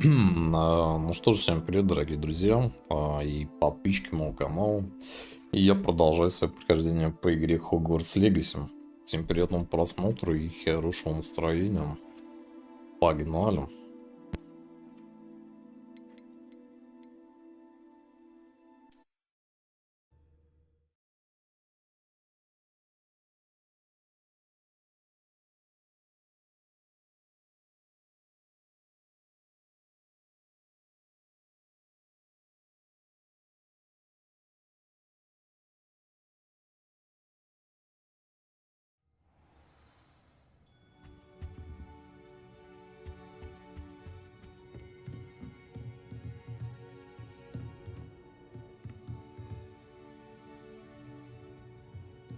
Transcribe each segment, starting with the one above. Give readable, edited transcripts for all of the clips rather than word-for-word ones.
Ну что ж, всем привет, дорогие друзья и подписчики моего канала. И я продолжаю свое прохождение по игре Hogwarts Legacy. Всем приятного просмотра и хорошего настроения. Погнали!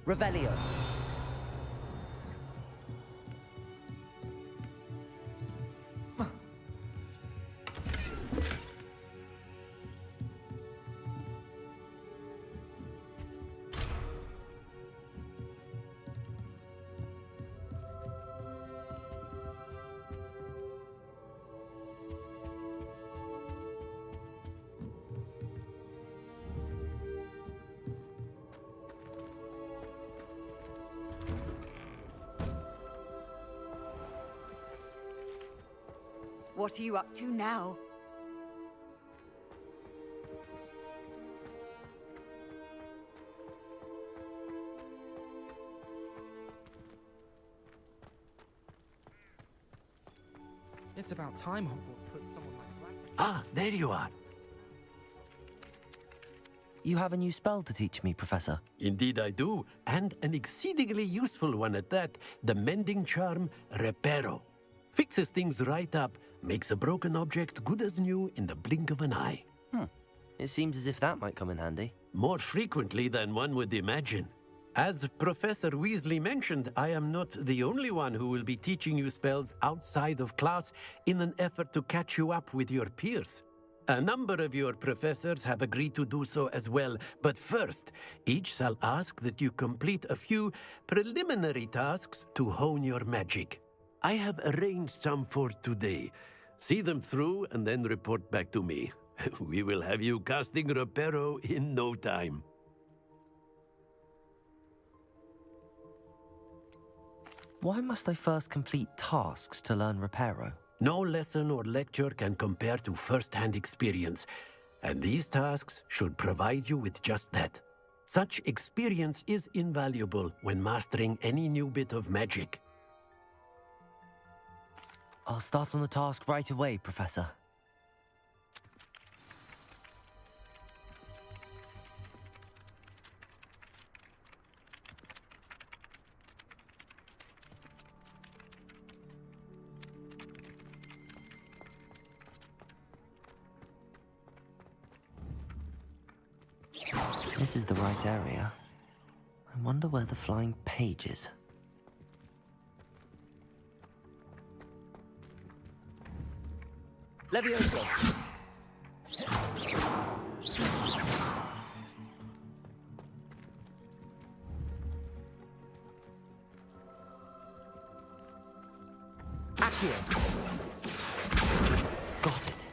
Revelio. What are you up to now? It's about time Hogwarts put someone like that. Ah, there you are. You have a new spell to teach me, Professor. Indeed I do, and an exceedingly useful one at that, the mending charm Reparo. Fixes things right up, makes a broken object good as new in the blink of an eye. It seems as if that might come in handy. More frequently than one would imagine. As Professor Weasley mentioned, I am not the only one who will be teaching you spells outside of class in an effort to catch you up with your peers. A number of your professors have agreed to do so as well, but first, each shall ask that you complete a few preliminary tasks to hone your magic. I have arranged some for today. See them through and then report back to me. We will have you casting Reparo in no time. Why must I first complete tasks to learn Reparo? No lesson or lecture can compare to first-hand experience, and these tasks should provide you with just that. Such experience is invaluable when mastering any new bit of magic. I'll start on the task right away, Professor. This is the right area. I wonder where the flying page is. Levioso. Accio. Got it.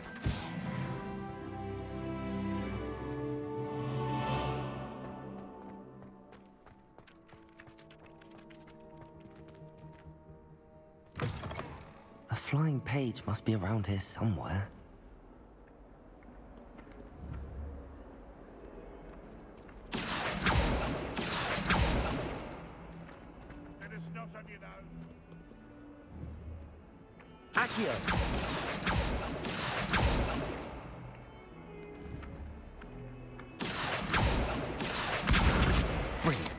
A flying page must be around here somewhere. Accio. Brilliant.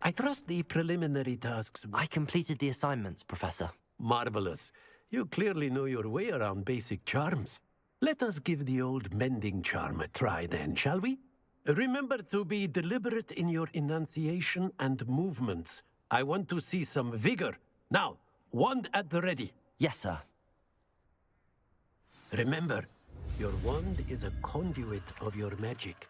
I trust the preliminary tasks. I completed the assignments, Professor. Marvelous. You clearly know your way around basic charms. Let us give the old mending charm a try then, shall we? Remember to be deliberate in your enunciation and movements. I want to see some vigor. Now, wand at the ready. Yes, sir. Remember, Your wand is a conduit of your magic.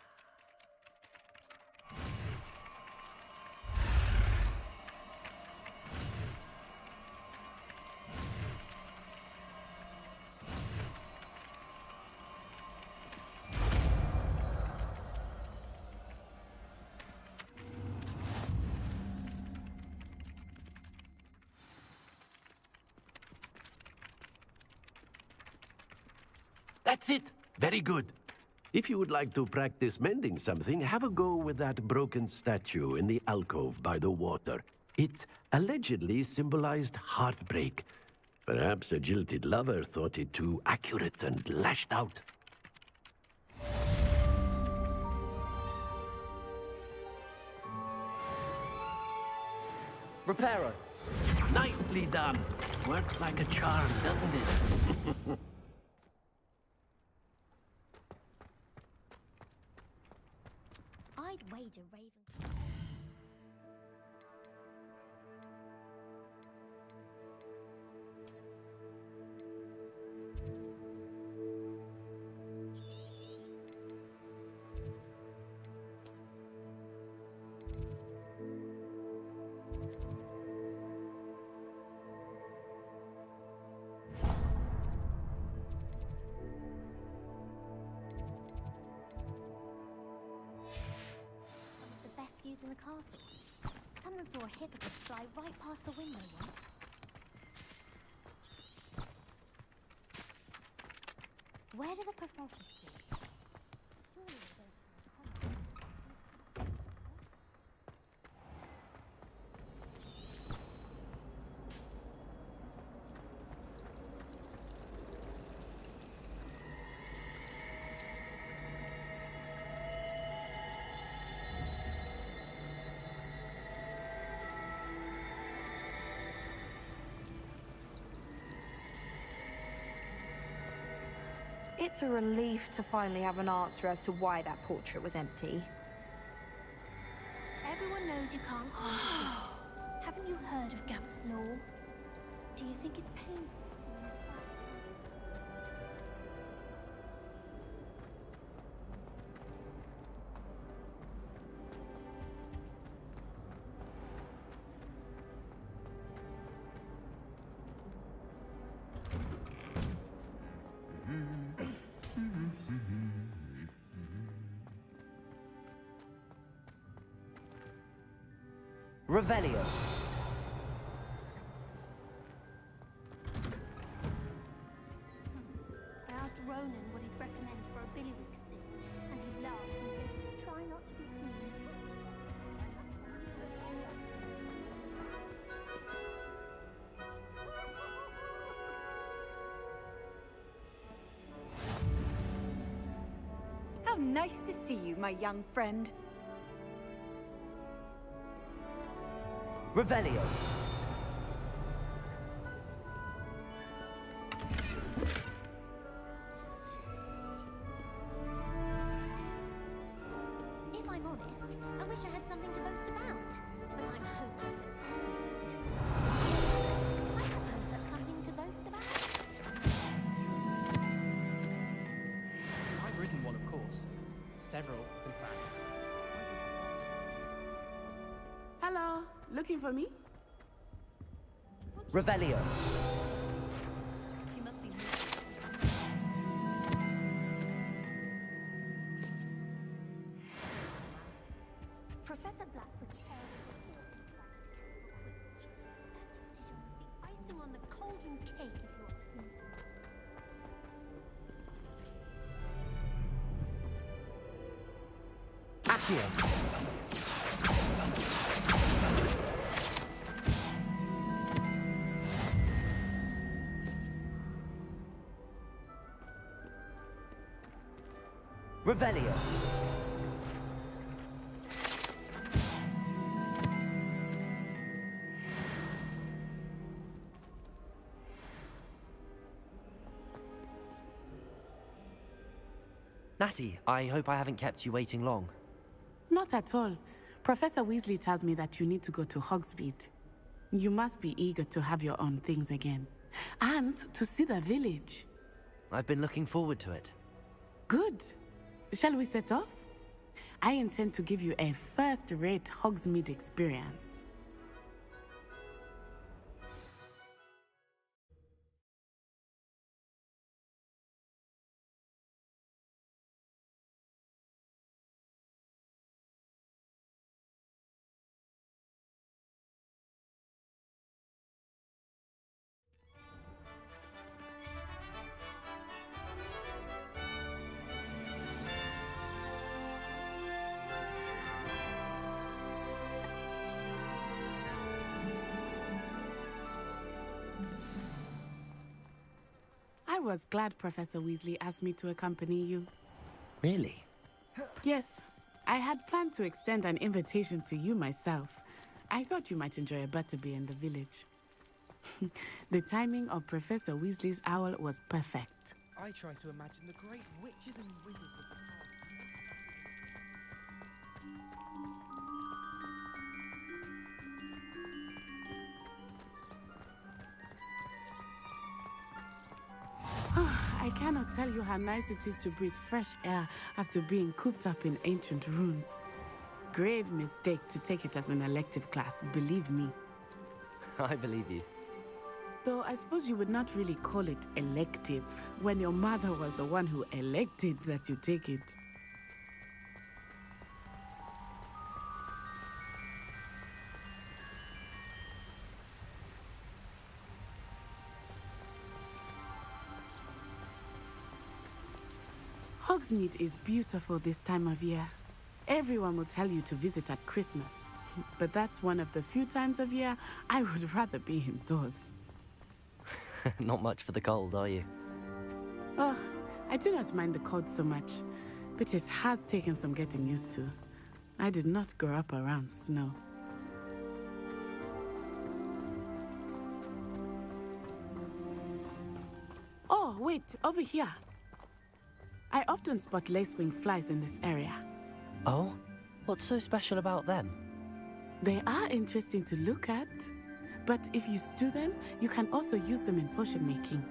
That's it! Very good. If you would like to practice mending something, have a go with that broken statue in the alcove by the water. It allegedly symbolized heartbreak. Perhaps a jilted lover thought it too accurate and lashed out. Reparo. Nicely done. Works like a charm, doesn't it? I'd wager Raven. Views in the castle. Someone saw a hippogriff fly right past the window once. Where do the professors sleep? Surely they don't have common. It's a relief to finally have an answer as to why that portrait was empty. Everyone knows you can't concentrate. Haven't you heard of Gamp's law? Do you think it's painful? Revelio. I asked Ronan what he'd recommend for a billywig stick, and he laughed and said, try not to be mean. How nice to see you, my young friend. Revelio. If I'm honest, I wish I had something to boast about, but I'm hopeless at everything. I suppose that's something to boast about. I've written one, of course. Several, in fact. Hello, looking for me? Revelio. You must be Professor Black was terrible That decision was the icing on the cauldron cake, if you ask me. Accio. Revelio. Natty, I hope I haven't kept you waiting long. Not at all. Professor Weasley tells me that you need to go to Hogsmeade. You must be eager to have your own things again. And to see the village. I've been looking forward to it. Good. Shall we set off? I intend to give you a first-rate Hogsmeade experience. I was glad Professor Weasley asked me to accompany you. Really? Yes, I had planned to extend an invitation to you myself. I thought you might enjoy a butterbeer in the village. The timing of Professor Weasley's owl was perfect. I try to imagine the great witches and wizards of the past. I cannot tell you how nice it is to breathe fresh air after being cooped up in ancient ruins. Grave mistake to take it as an elective class, believe me. I believe you. Though I suppose you would not really call it elective when your mother was the one who elected that you take it. Hogsmeade is beautiful this time of year. Everyone will tell you to visit at Christmas, but that's one of the few times of year I would rather be indoors. Not much for the cold, are you? Oh, I do not mind the cold so much, but it has taken some getting used to. I did not grow up around snow. Oh, wait, over here. I often spot lacewing flies in this area. Oh? What's so special about them? They are interesting to look at, but if you stew them, you can also use them in potion making.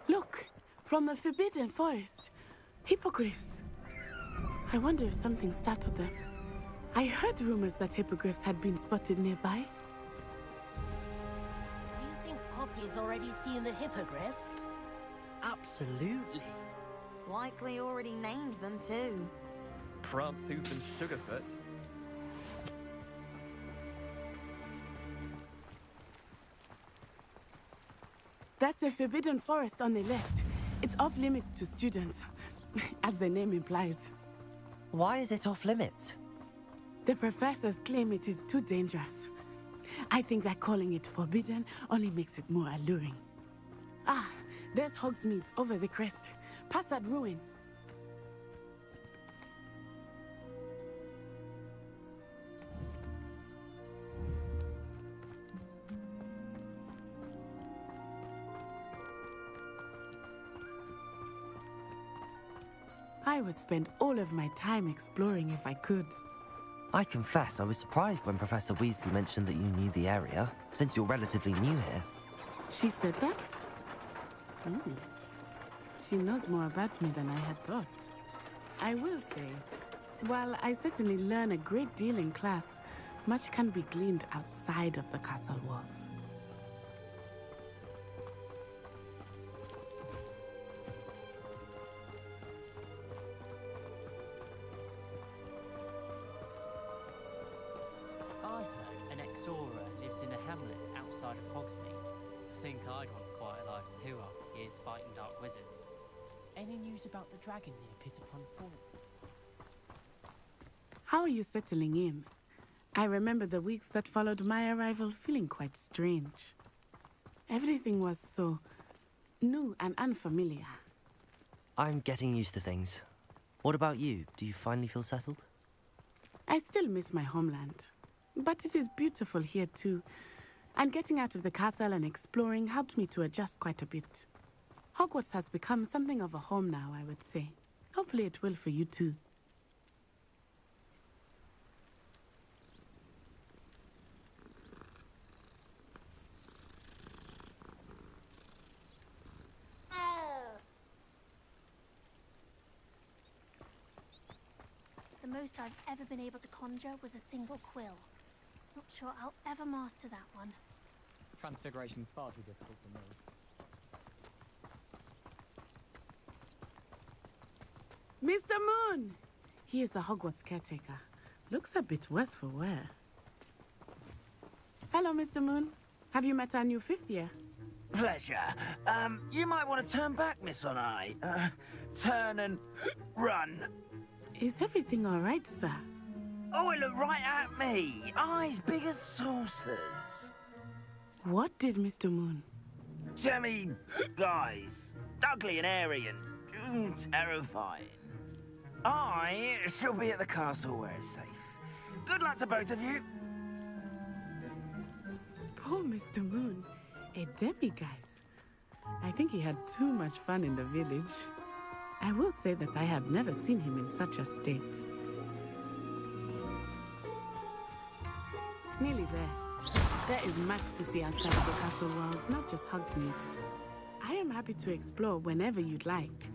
Look, from the Forbidden Forest. Hippogriffs. I wonder if something startled them. I heard rumors that hippogriffs had been spotted nearby. Do you think Poppy's already seen the hippogriffs? Absolutely. Likely already named them too. Prantooth and Sugarfoot. That's the Forbidden Forest on the left. It's off limits to students, as the name implies. Why is it off limits? The professors claim it is too dangerous. I think that calling it forbidden only makes it more alluring. Ah, there's Hogsmeade over the crest, past that ruin. I would spend all of my time exploring if I could. I confess I was surprised when Professor Weasley mentioned that you knew the area, since you're relatively new here. She said that? She knows more about me than I had thought. I will say, while I certainly learn a great deal in class, much can be gleaned outside of the castle walls. I heard an ex-Aura lives in a hamlet outside of Hogsmeade. Think I'd want a quiet life too after years fighting dark wizards. Any news about the dragon near Pitapon Fall? How are you settling in? I remember the weeks that followed my arrival feeling quite strange. Everything was so new and unfamiliar. I'm getting used to things. What about you? Do you finally feel settled? I still miss my homeland, but it is beautiful here too. And getting out of the castle and exploring helped me to adjust quite a bit. Hogwarts has become something of a home now, I would say. Hopefully it will for you too. The most I've ever been able to conjure was a single quill. Not sure I'll ever master that one. Transfiguration far too difficult for me. Mr. Moon! He is the Hogwarts caretaker. Looks a bit worse for wear. Hello, Mr. Moon. Have you met our new 5th year? Pleasure. You might want to turn back, Miss Onai. Turn and run. Is everything all right, sir? Oh, it looked right at me. Eyes big as saucers. What did Mr. Moon? Jemmy guys. Ugly and airy and terrifying. I shall be at the castle where it's safe. Good luck to both of you. Poor Mr. Moon. A demiguise. I think he had too much fun in the village. I will say that I have never seen him in such a state. Nearly there. There is much to see outside of the castle walls, not just Hogsmeade. I am happy to explore whenever you'd like.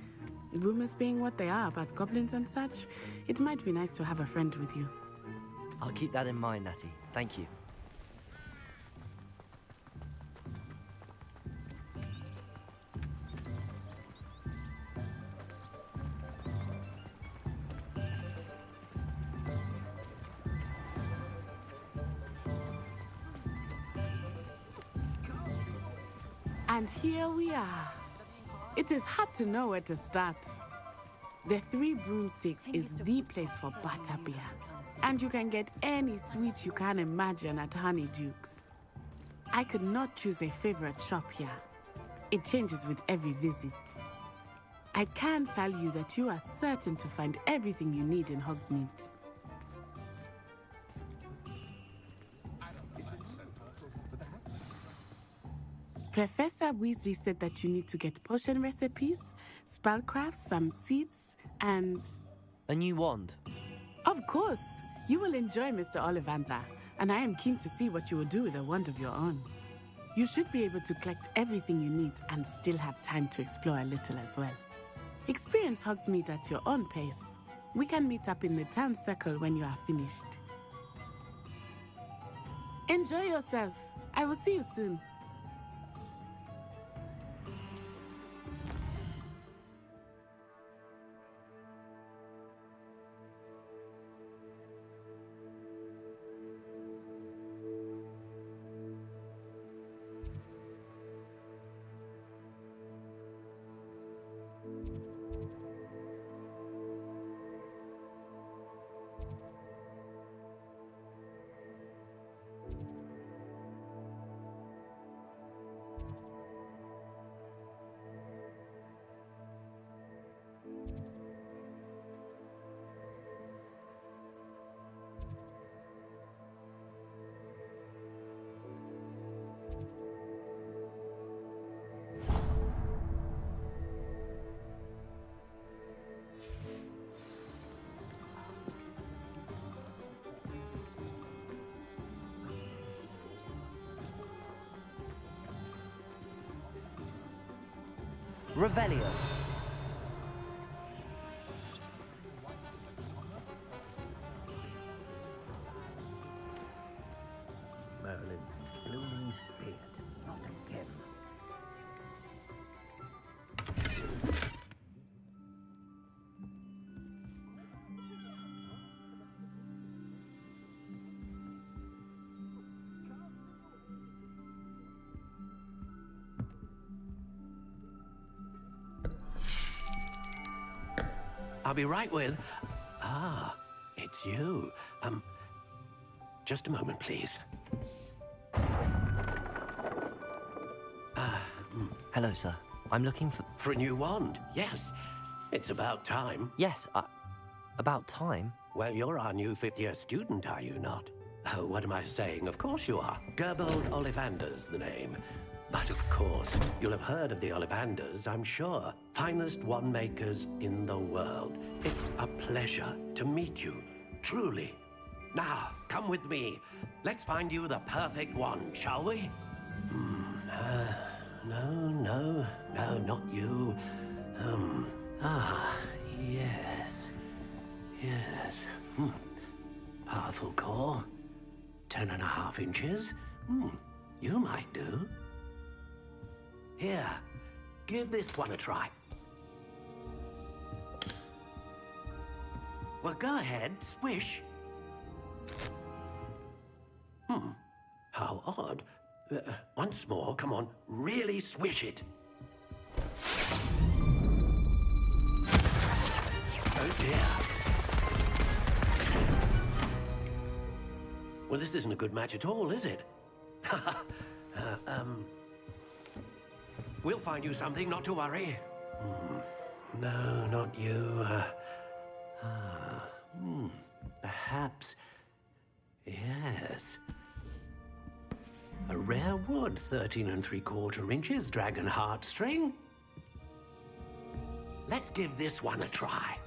Rumors being what they are about goblins and such, it might be nice to have a friend with you. I'll keep that in mind, Natty. Thank you. And here we are. It is hard to know where to start. The Three Broomsticks is the place for butterbeer. And you can get any sweet you can imagine at Honeydukes. I could not choose a favorite shop here. It changes with every visit. I can tell you that you are certain to find everything you need in Hogsmeade. Professor Weasley said that you need to get potion recipes, spellcrafts, some seeds, and... A new wand. Of course! You will enjoy Mr. Ollivander, and I am keen to see what you will do with a wand of your own. You should be able to collect everything you need and still have time to explore a little as well. Experience Hogsmeade at your own pace. We can meet up in the town circle when you are finished. Enjoy yourself. I will see you soon. Revelio. Merlin, gloomy beard, not again. I'll be right with... Ah, it's you. Just a moment, please. Hello, sir. I'm looking for... For a new wand, yes. It's about time. Yes, about time. Well, you're our new fifth-year student, are you not? Oh, what am I saying? Of course you are. Gerbold Ollivander's the name. But of course, you'll have heard of the Ollivanders, I'm sure. Finest wand makers in the world. It's a pleasure to meet you, truly. Now, come with me. Let's find you the perfect wand, shall we? No, not you. Yes. Powerful core. 10.5 inches. You might do. Here, give this one a try. Well, go ahead, swish. How odd. Once more, come on, really swish it. Oh dear. Well, this isn't a good match at all, is it? We'll find you something, not to worry. No, not you. Perhaps. Yes. A rare wood, 13 3/4 inches, dragon heartstring. Let's give this one a try.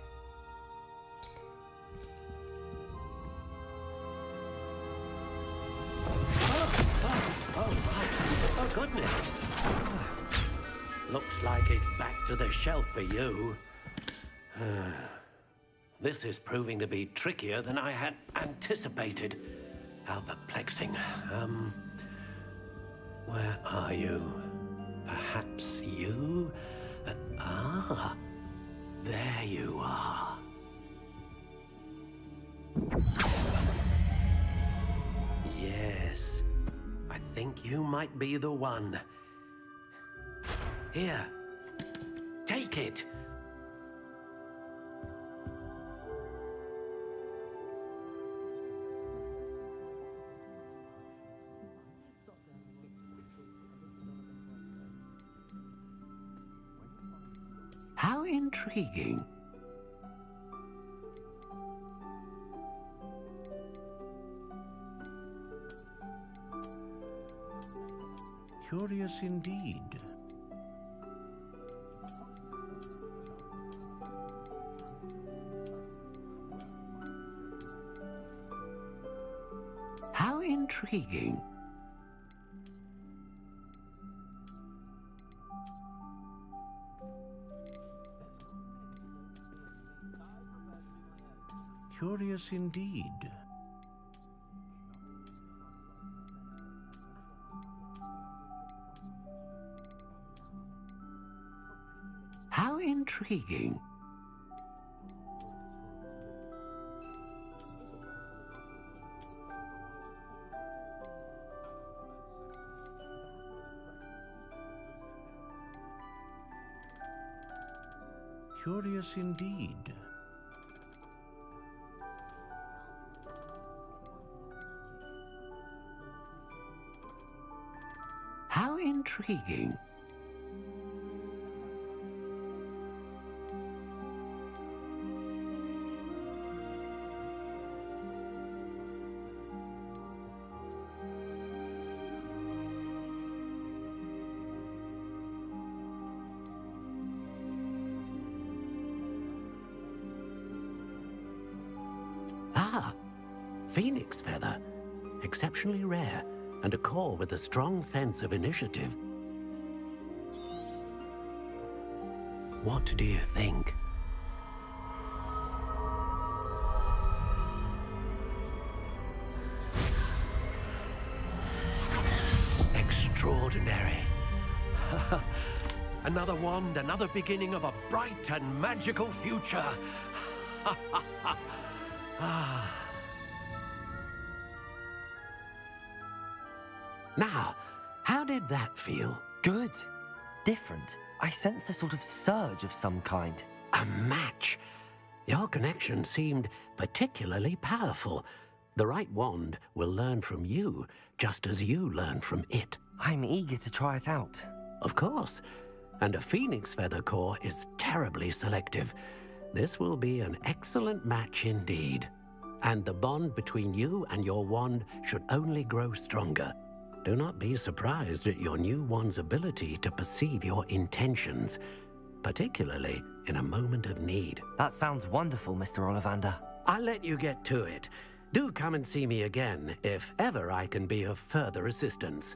Oh, goodness. Looks like it's back to the shelf for you. This is proving to be trickier than I had anticipated. How perplexing. Where are you? Perhaps you? There you are. Yes, I think you might be the one. Here, take it. How intriguing. Curious indeed. How intriguing. Curious indeed. How intriguing. Curious indeed. How intriguing. Phoenix feather, exceptionally rare, and a core with a strong sense of initiative. What do you think? Extraordinary. Another wand, another beginning of a bright and magical future. Now, how did that feel? Good. Different. I sensed a sort of surge of some kind. A match. Your connection seemed particularly powerful. The right wand will learn from you, just as you learn from it. I'm eager to try it out. Of course. and a phoenix feather core is terribly selective. This will be an excellent match indeed. And the bond between you and your wand should only grow stronger. Do not be surprised at your new wand's ability to perceive your intentions, particularly in a moment of need. That sounds wonderful, Mr. Ollivander. I'll let you get to it. Do come and see me again if ever I can be of further assistance.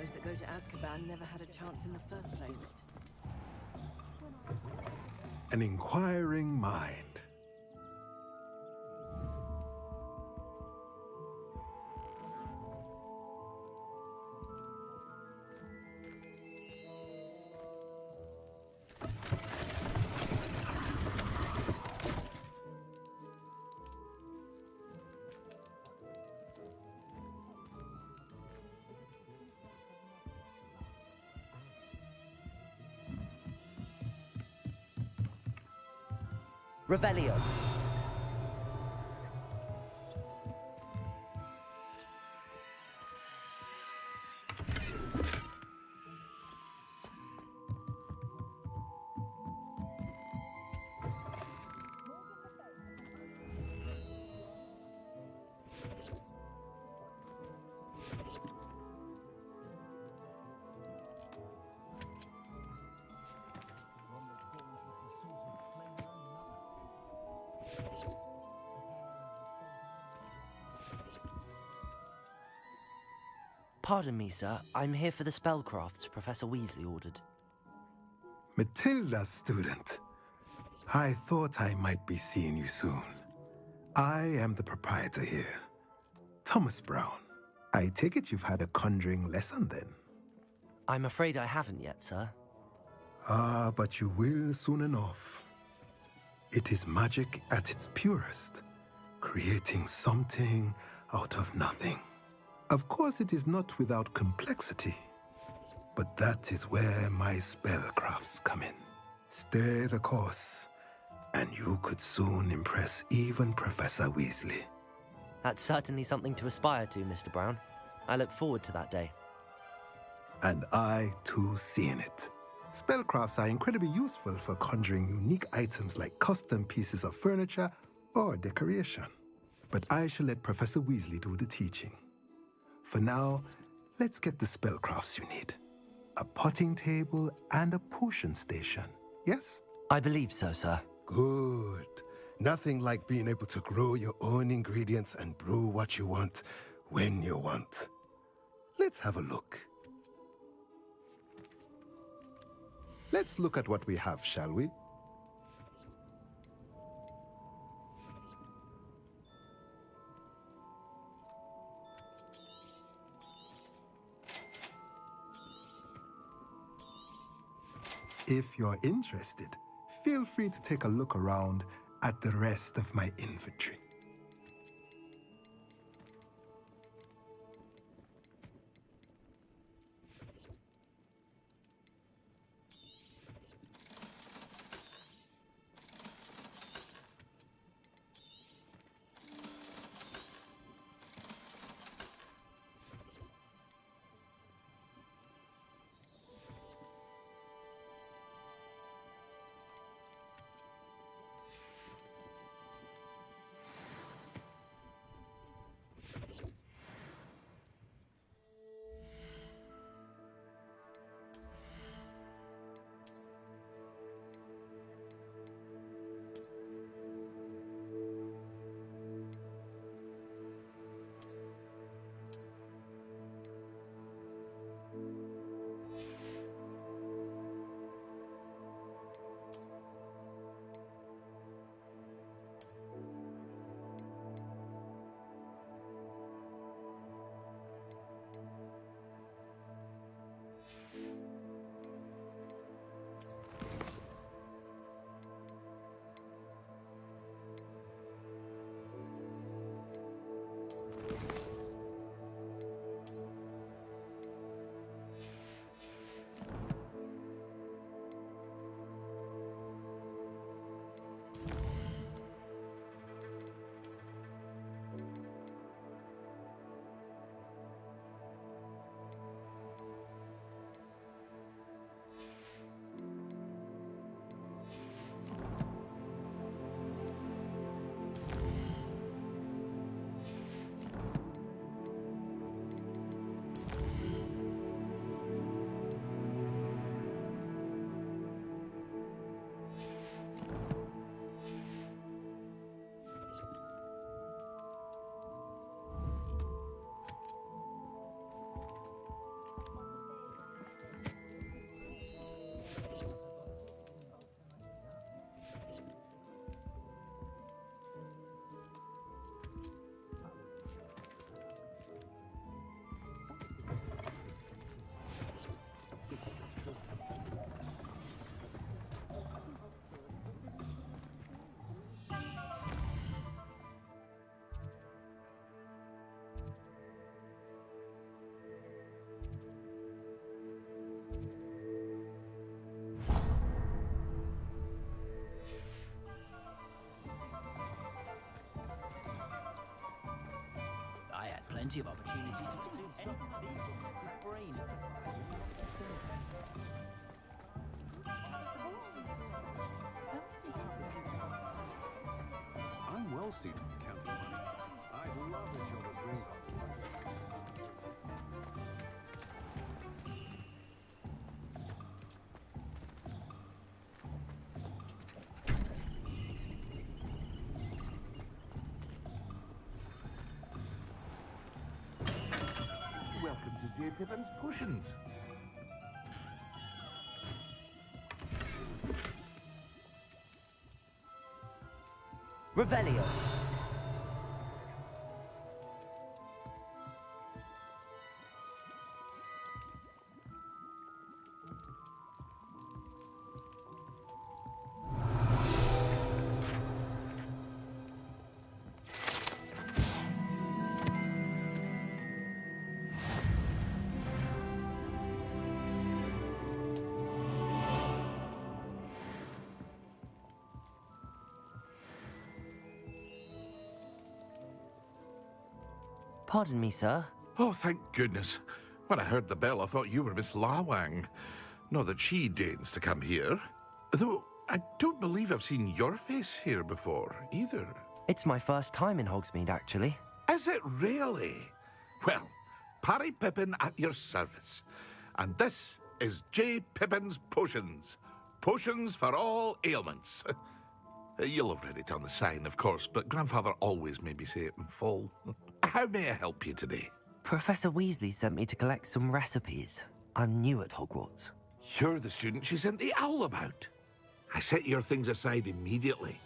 Those that go to Azkaban never had a chance in the first place. An inquiring mind. Revelio. Pardon me, sir. I'm here for the spellcrafts Professor Weasley ordered. Matilda's student. I thought I might be seeing you soon. I am the proprietor here, Thomas Brown. I take it you've had a conjuring lesson then? I'm afraid I haven't yet, sir. Ah, but you will soon enough. It is magic at its purest, creating something out of nothing. Of course, it is not without complexity, but that is where my spellcrafts come in. Stay the course, and you could soon impress even Professor Weasley. That's certainly something to aspire to, Mr. Brown. I look forward to that day. And I, too, seeing it. Spellcrafts are incredibly useful for conjuring unique items like custom pieces of furniture or decoration. But I shall let Professor Weasley do the teaching. For now, let's get the spellcrafts you need. A potting table and a potion station, yes? I believe so, sir. Good. Nothing like being able to grow your own ingredients and brew what you want when you want. Let's have a look. Let's look at what we have, shall we? If you're interested, feel free to take a look around at the rest of my inventory. plenty of opportunity to pursue anything this good brain. I'm well suited to counting money. I'd love a job at Green. Welcome to J. Pippin's Potions. Revelio. Pardon me, sir. Oh, thank goodness. When I heard the bell, I thought you were Miss Lawang. Not that she deigns to come here. Though, I don't believe I've seen your face here before, either. It's my first time in Hogsmeade, actually. Is it really? Well, Parry Pippin at your service. And this is J. Pippin's Potions. Potions for all ailments. You'll have read it on the sign, of course, but Grandfather always made me say it in full. How may I help you today? Professor Weasley sent me to collect some recipes. I'm new at Hogwarts. You're the student she sent the owl about. I set your things aside immediately.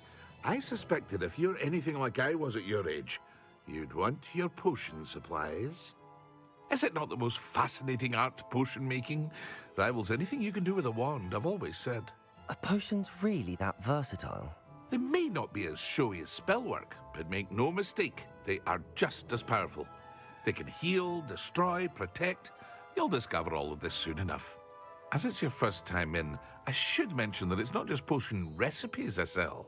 I suspected if you're anything like I was at your age, you'd want your potion supplies. Is it not the most fascinating art, potion making? Rivals anything you can do with a wand, I've always said. Are potions really that versatile? They may not be as showy as spellwork, but make no mistake, they are just as powerful. They can heal, destroy, protect. You'll discover all of this soon enough. As it's your first time in, I should mention that it's not just potion recipes I sell.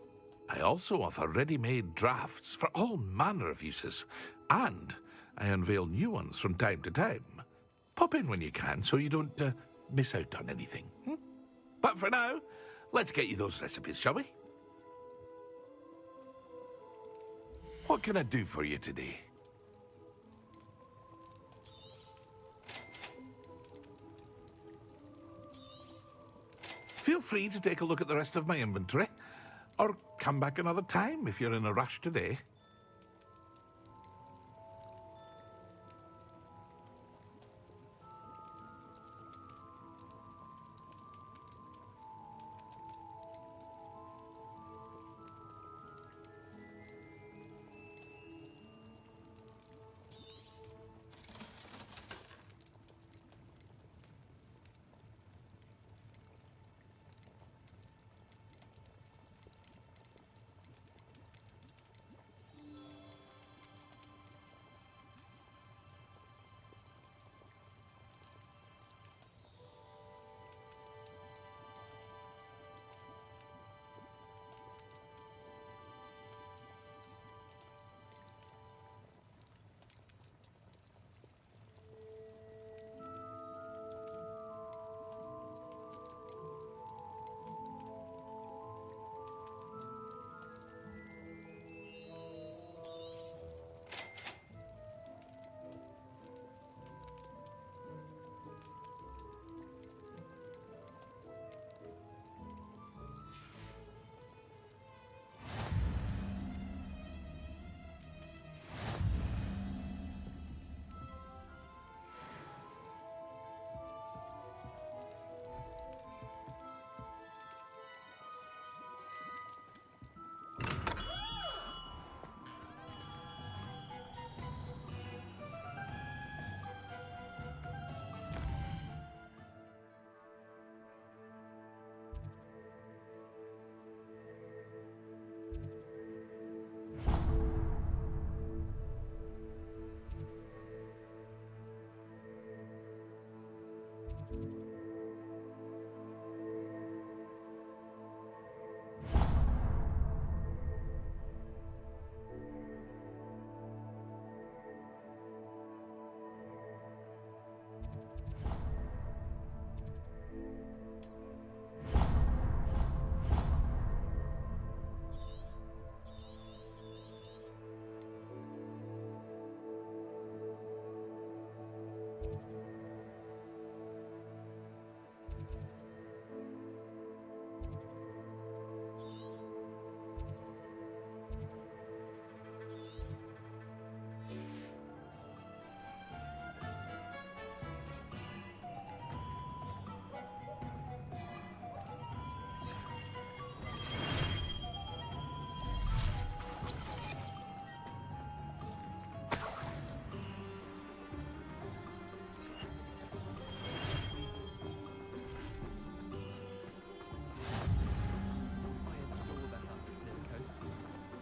I also offer ready-made drafts for all manner of uses, and I unveil new ones from time to time. Pop in when you can so you don't miss out on anything. But for now, let's get you those recipes, shall we? What can I do for you today? Feel free to take a look at the rest of my inventory, or come back another time if you're in a rush today.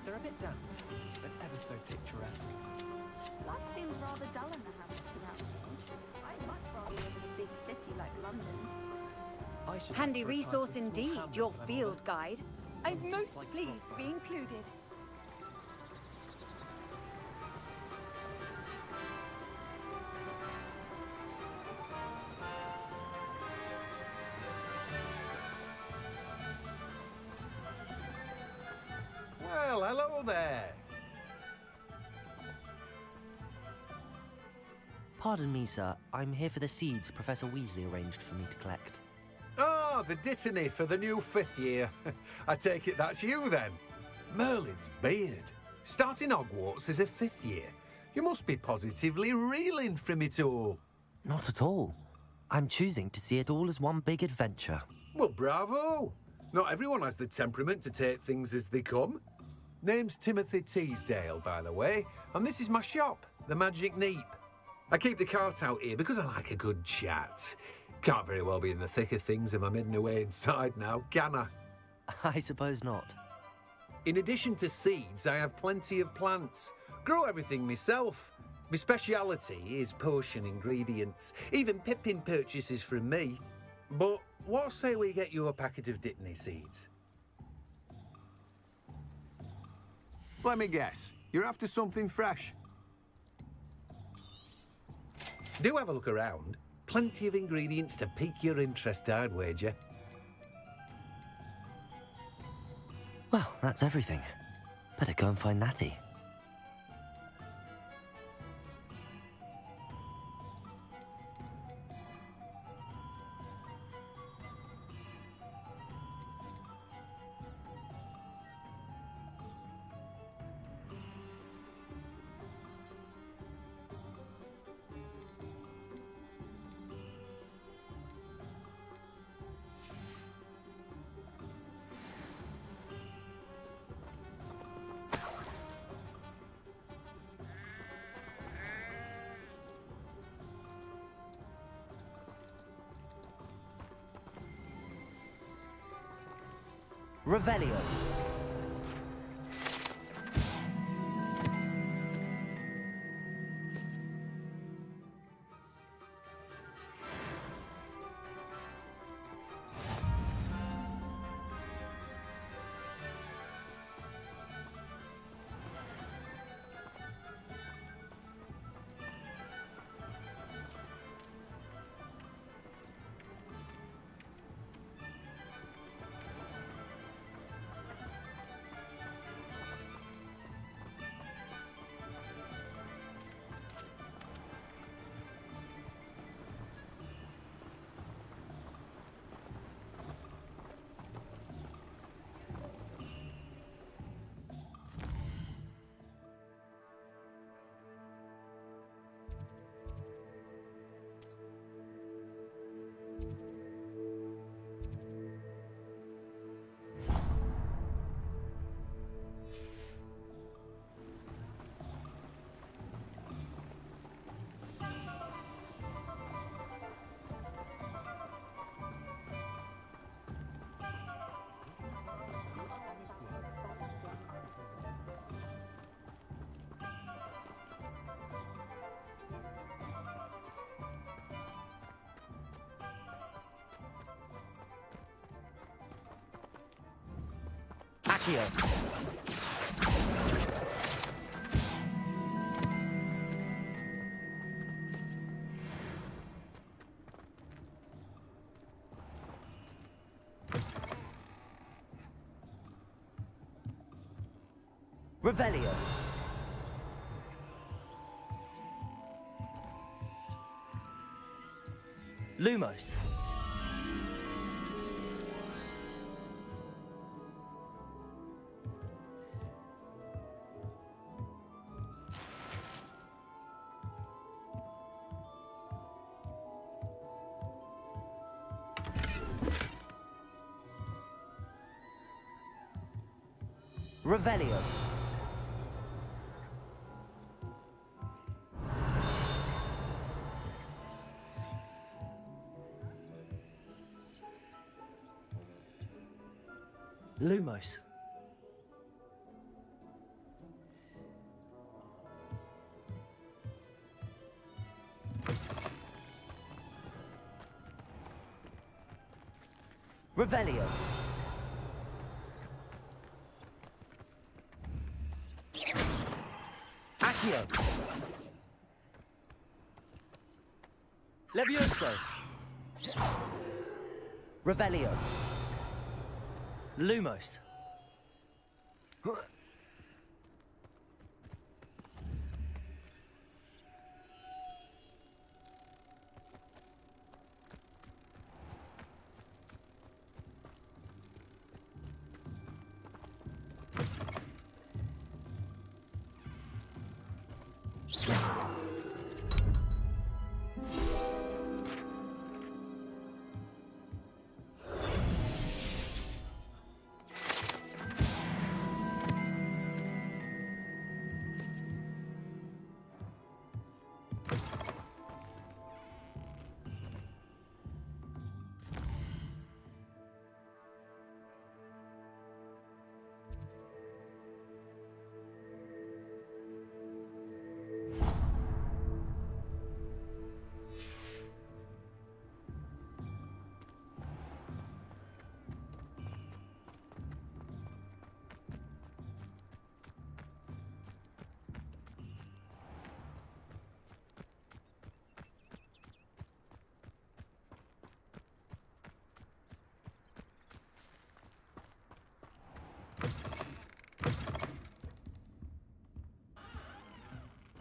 They're a bit damp, but ever so picturesque. Life seems rather dull in the hamlets around here. I'd much rather live in a big city like London. Handy resource indeed, your field guide. I'm most pleased to be included. Well, hello there. Pardon me, sir. I'm here for the seeds Professor Weasley arranged for me to collect. Oh, the dittany for the new 5th year. I take it that's you then. Merlin's beard. Starting Hogwarts as a 5th year. You must be positively reeling from it all. Not at all. I'm choosing to see it all as one big adventure. Well, bravo. Not everyone has the temperament to take things as they come. Name's Timothy Teasdale, by the way, and this is my shop, the Magic Neep. I keep the cart out here because I like a good chat. Can't very well be in the thick of things if I'm hidden away inside now, can I? I suppose not. In addition to seeds, I have plenty of plants. Grow everything myself. My speciality is potion ingredients. Even Pippin purchases from me. But what say we get you a packet of Dittany seeds? Let me guess. You're after something fresh. Do have a look around. Plenty of ingredients to pique your interest, I'd wager. Well, that's everything. Better go and find Natty. Revelio. Accio. Revelio. Lumos. Revelio. Lumos. Revelio. Accio. Levioso. Revelio. Lumos.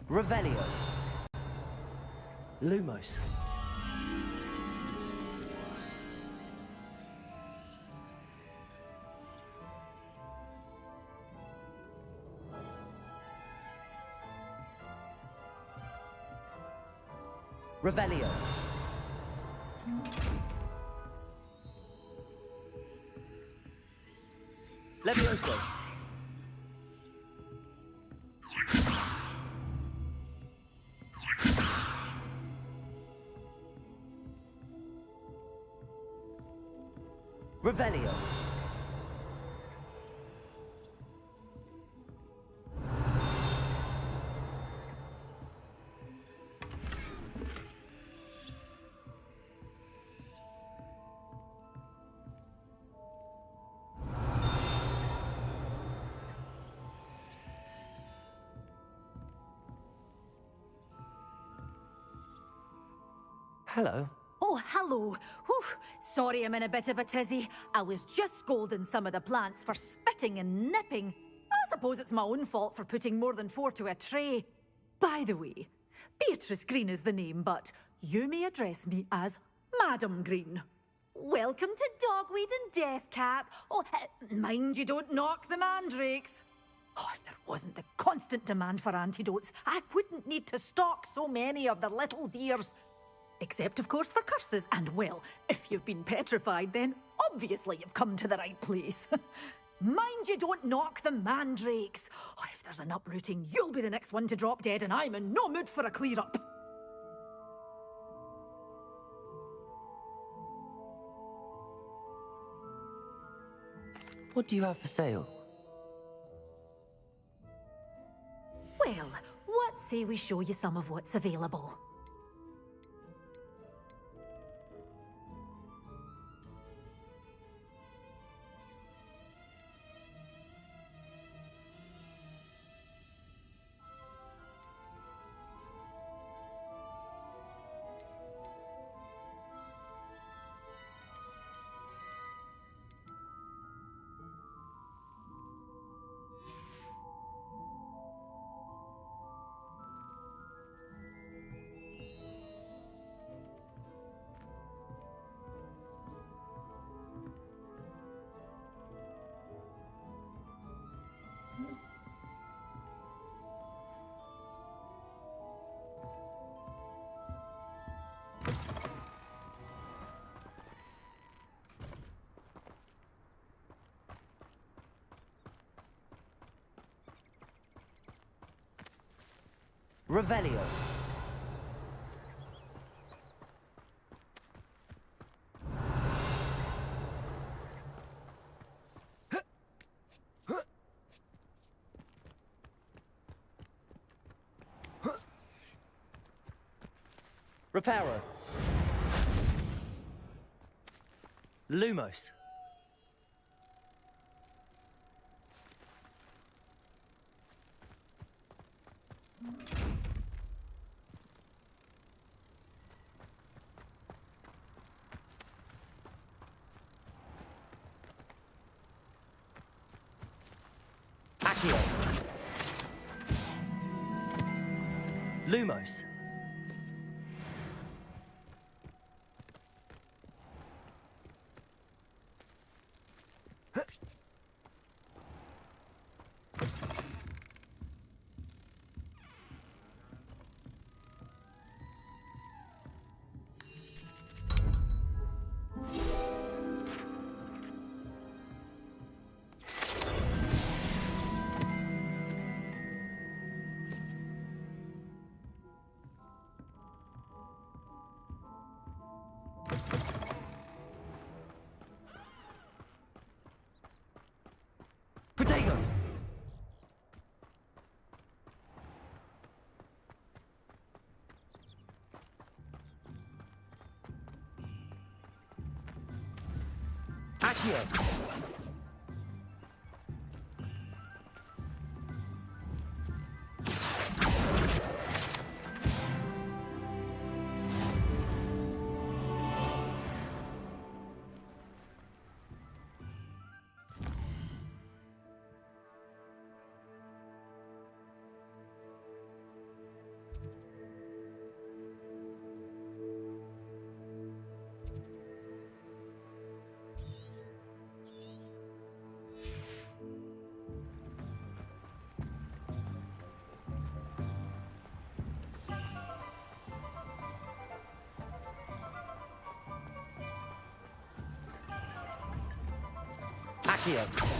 Revelio. Lumos. Revelio. Levioso. Revelio. Hello. Oh, hello. Whew. Sorry I'm in a bit of a tizzy. I was just scolding some of the plants for spitting and nipping. I suppose it's my own fault for putting more than 4 to a tray. By the way, Beatrice Green is the name, but you may address me as Madam Green. Welcome to Dogweed and Deathcap. Oh, mind you don't knock the mandrakes. Oh, if there wasn't the constant demand for antidotes, I wouldn't need to stock so many of the little dears. Except, of course, for curses. And, well, if you've been petrified, then obviously you've come to the right place. Mind you don't knock the mandrakes. Oh, if there's an uprooting, you'll be the next one to drop dead, and I'm in no mood for a clear-up. What do you have for sale? Well, what say we show you some of what's available? Revelio. Reparo. Lumos. Accio. Lumos. Potato. Accio. Accio.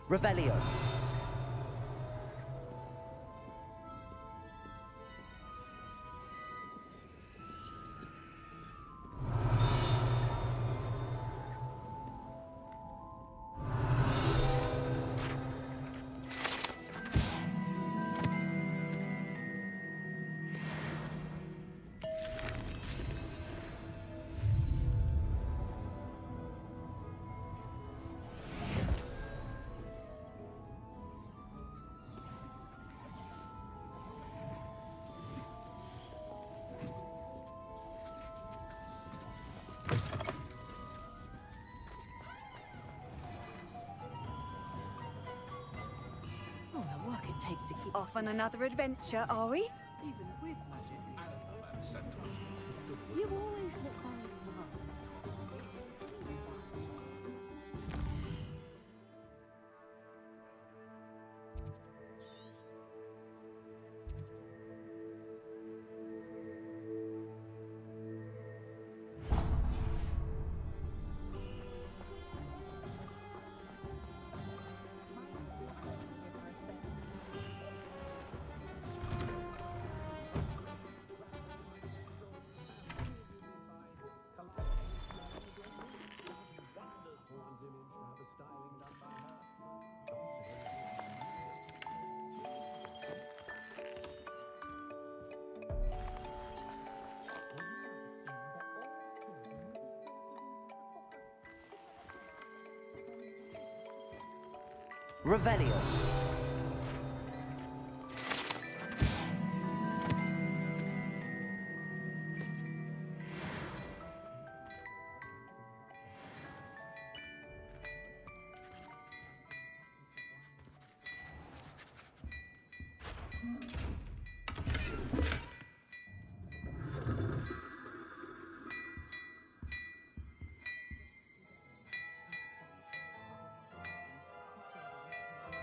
Revelio. Takes to keep off on another adventure, are we? Even with magic. You always look on smart. Revelio.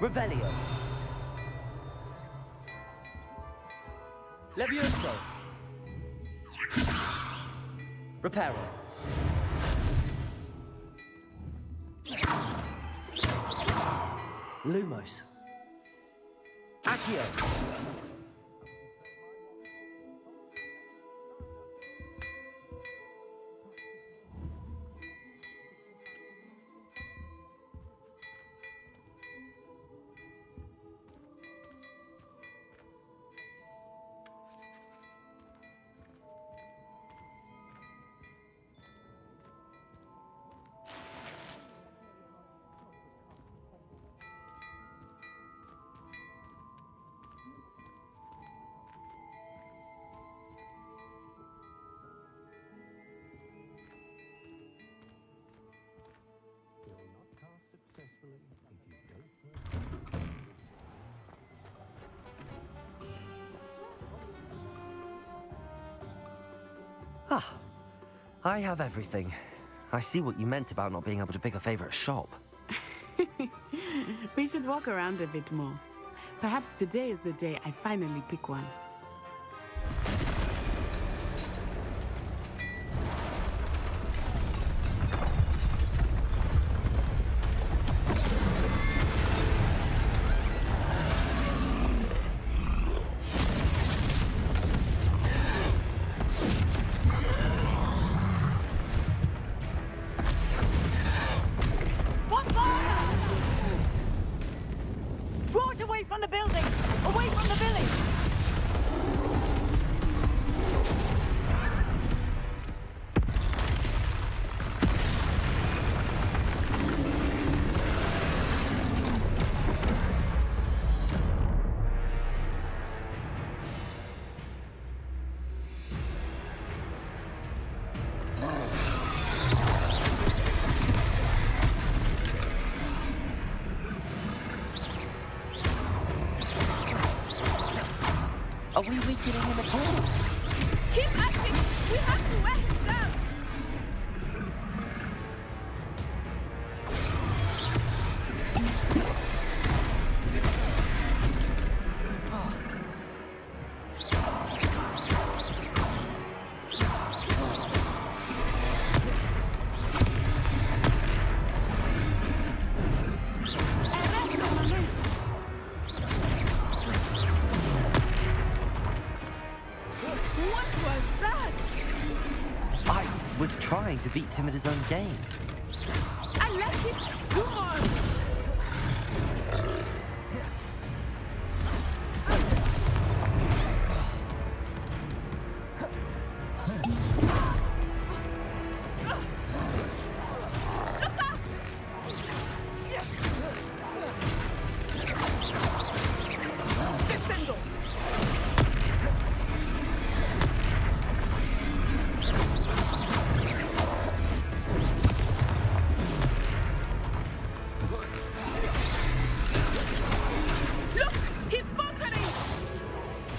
Revelio. Levioso. Reparo. Lumos. Accio. Ah, I have everything. I see what you meant about not being able to pick a favorite shop. We should walk around a bit more. Perhaps today is the day I finally pick one. Draw it away from the building! Away from the village! was trying to beat him at his own game. I let him do more.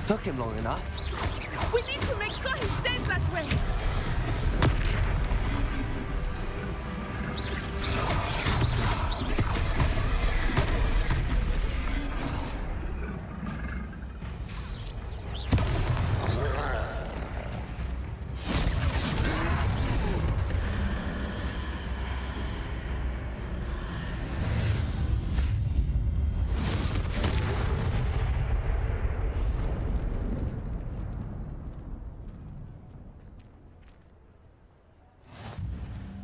Took him long enough. We need to make sure he stays that way.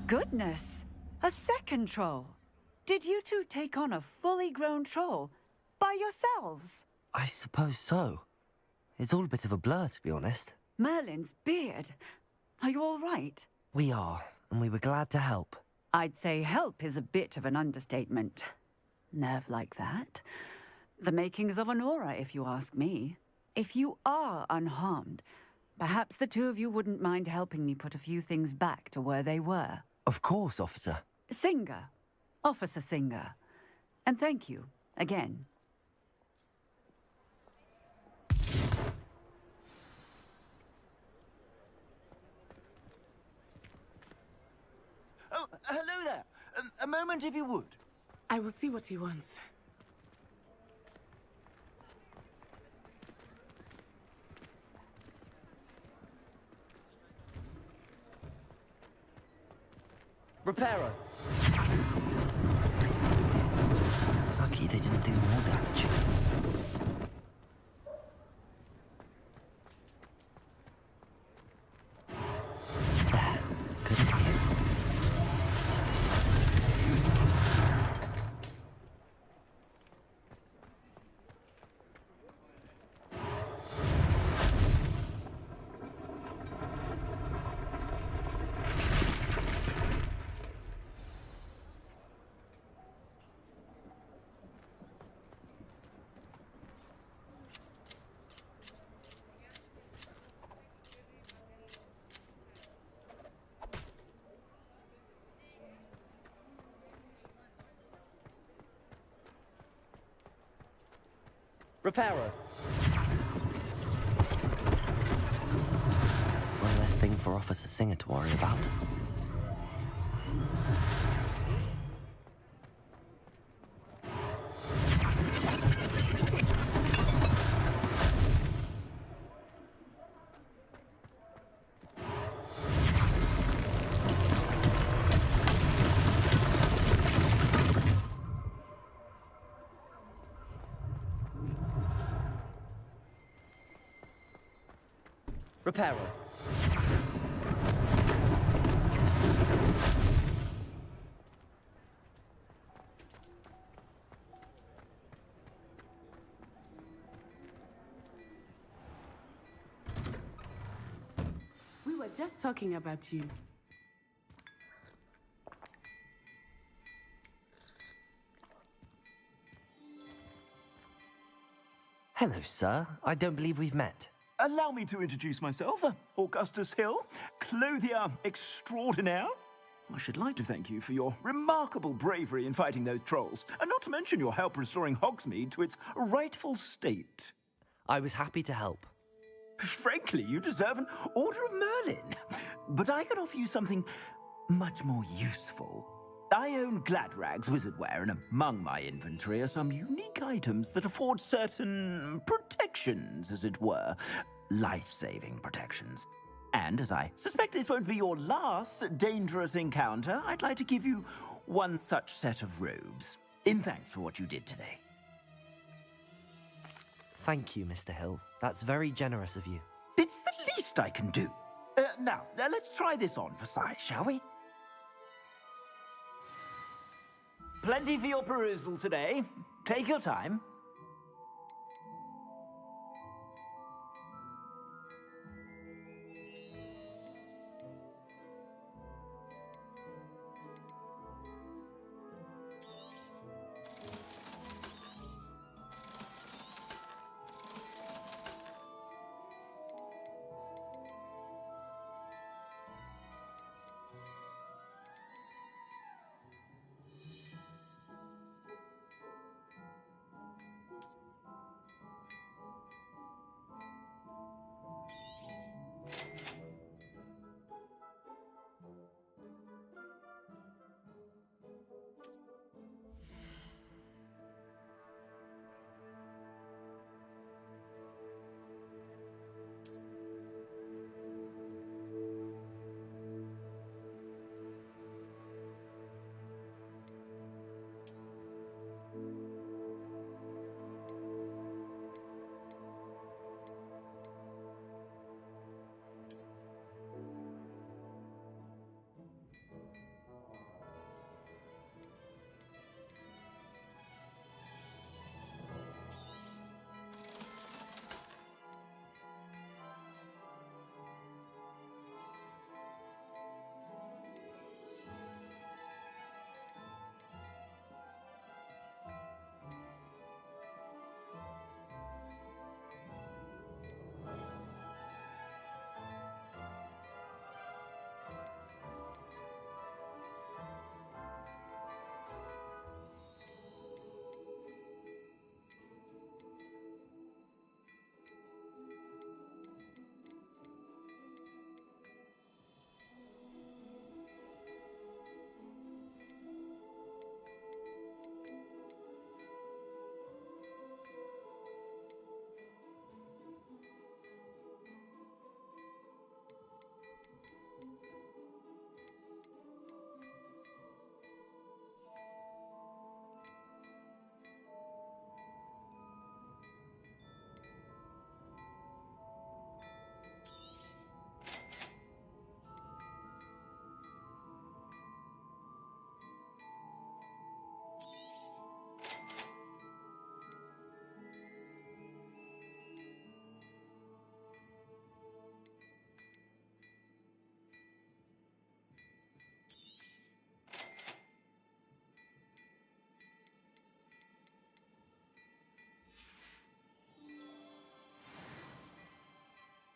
Goodness! A second troll. Did you two take on a fully grown troll by yourselves? I suppose so. It's all a bit of a blur, to be honest. Merlin's beard. Are you all right? We are, and we were glad to help. I'd say help is a bit of an understatement. Nerve like that. The makings of an aura, if you ask me. If you are unharmed, perhaps the two of you wouldn't mind helping me put a few things back to where they were. Of course, officer. Singer. Officer Singer. And thank you, again. Oh, hello there. A moment, if you would. I will see what he wants. Reparo. Lucky they didn't do more damage. There. Good as new. Reparo. One less thing for Officer Singer to worry about. Reparo. We were just talking about you. Hello, sir. I don't believe we've met. Allow me to introduce myself, Augustus Hill, clothier extraordinaire. I should like to thank you for your remarkable bravery in fighting those trolls, and not to mention your help restoring Hogsmeade to its rightful state. I was happy to help. Frankly, you deserve an Order of Merlin. But I can offer you something much more useful. I own Gladrag's wizardware, and among my inventory are some unique items that afford certain protections, as it were. Life-saving protections. And as I suspect this won't be your last dangerous encounter, I'd like to give you one such set of robes, in thanks for what you did today. Thank you, Mr. Hill. That's very generous of you. It's the least I can do. Now, let's try this on for size, shall we? Plenty for your perusal today. Take your time.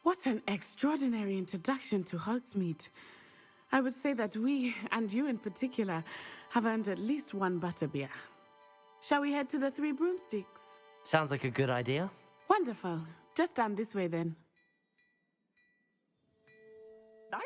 What an extraordinary introduction to Hogsmeade. I would say that we, and you in particular, have earned at least one butterbeer. Shall we head to the Three Broomsticks? Sounds like a good idea. Wonderful. Just down this way then. Nice.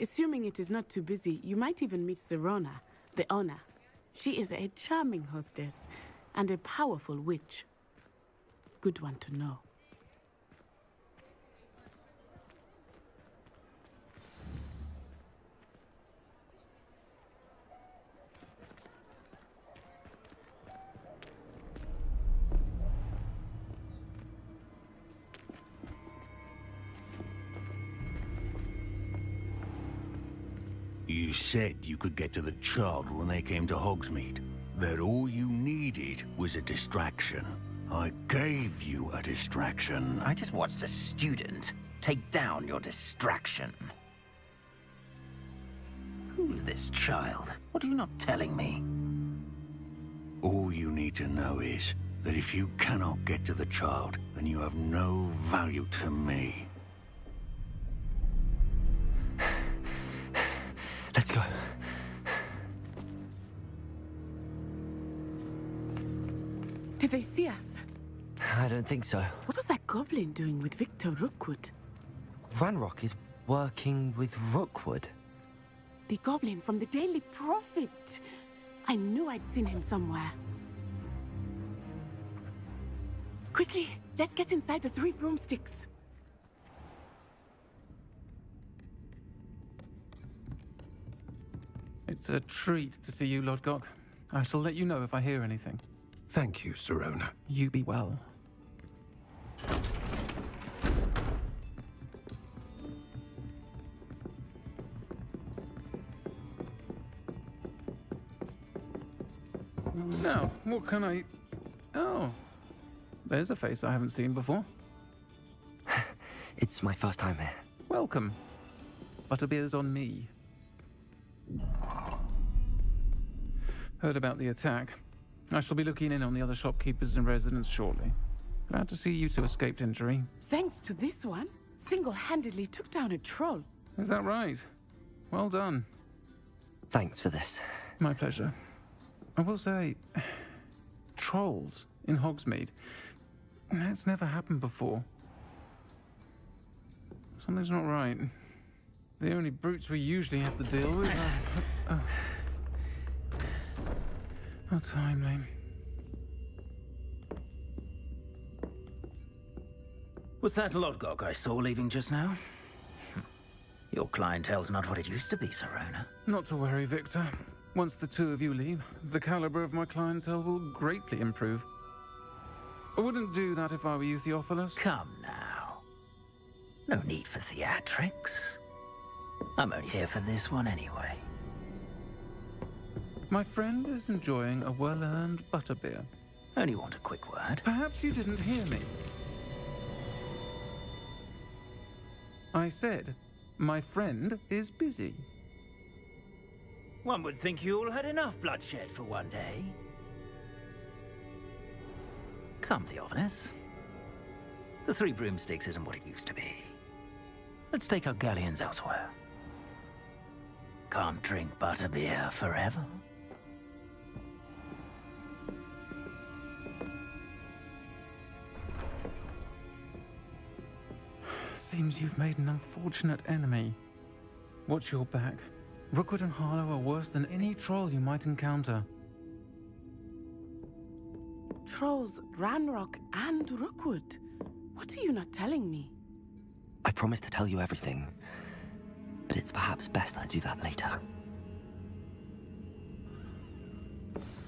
Assuming it is not too busy, you might even meet Serona, the owner. She is a charming hostess and a powerful witch. Good one to know. You said you could get to the child when they came to Hogsmeade. That all you needed was a distraction. I gave you a distraction. I just watched a student take down your distraction. Who's this child? What are you not telling me? All you need to know is that if you cannot get to the child, then you have no value to me. Let's go. Did they see us? I don't think so. What was that goblin doing with Victor Rookwood? Ranrock is working with Rookwood. The goblin from the Daily Prophet. I knew I'd seen him somewhere. Quickly, let's get inside the 3 broomsticks. It's a treat to see you, Lodgok. I shall let you know if I hear anything. Thank you, Serona. You be well. Now, what can I... Oh, there's a face I haven't seen before. It's my first time here. Welcome. Butterbeer's on me. Heard about the attack. I shall be looking in on the other shopkeepers and residents shortly. Glad to see you two escaped injury. Thanks to this one, single-handedly took down a troll. Is that right? Well done. Thanks for this. My pleasure. I will say, trolls in Hogsmeade. That's never happened before. Something's not right. The only brutes we usually have to deal with are... How timely. Was that Lodgok I saw leaving just now? Your clientele's not what it used to be, Serona. Not to worry, Victor. Once the two of you leave, the caliber of my clientele will greatly improve. I wouldn't do that if I were you, Theophilus. Come now. No need for theatrics. I'm only here for this one anyway. My friend is enjoying a well-earned butterbeer. Only want a quick word. Perhaps you didn't hear me. I said, my friend is busy. One would think you all had enough bloodshed for one day. Come, Theophilus. The 3 broomsticks isn't what it used to be. Let's take our galleons elsewhere. Can't drink butterbeer forever. Seems you've made an unfortunate enemy. Watch your back. Rookwood and Harlow are worse than any troll you might encounter. Trolls, Ranrock, and Rookwood. What are you not telling me? I promised to tell you everything, but it's perhaps best I do that later.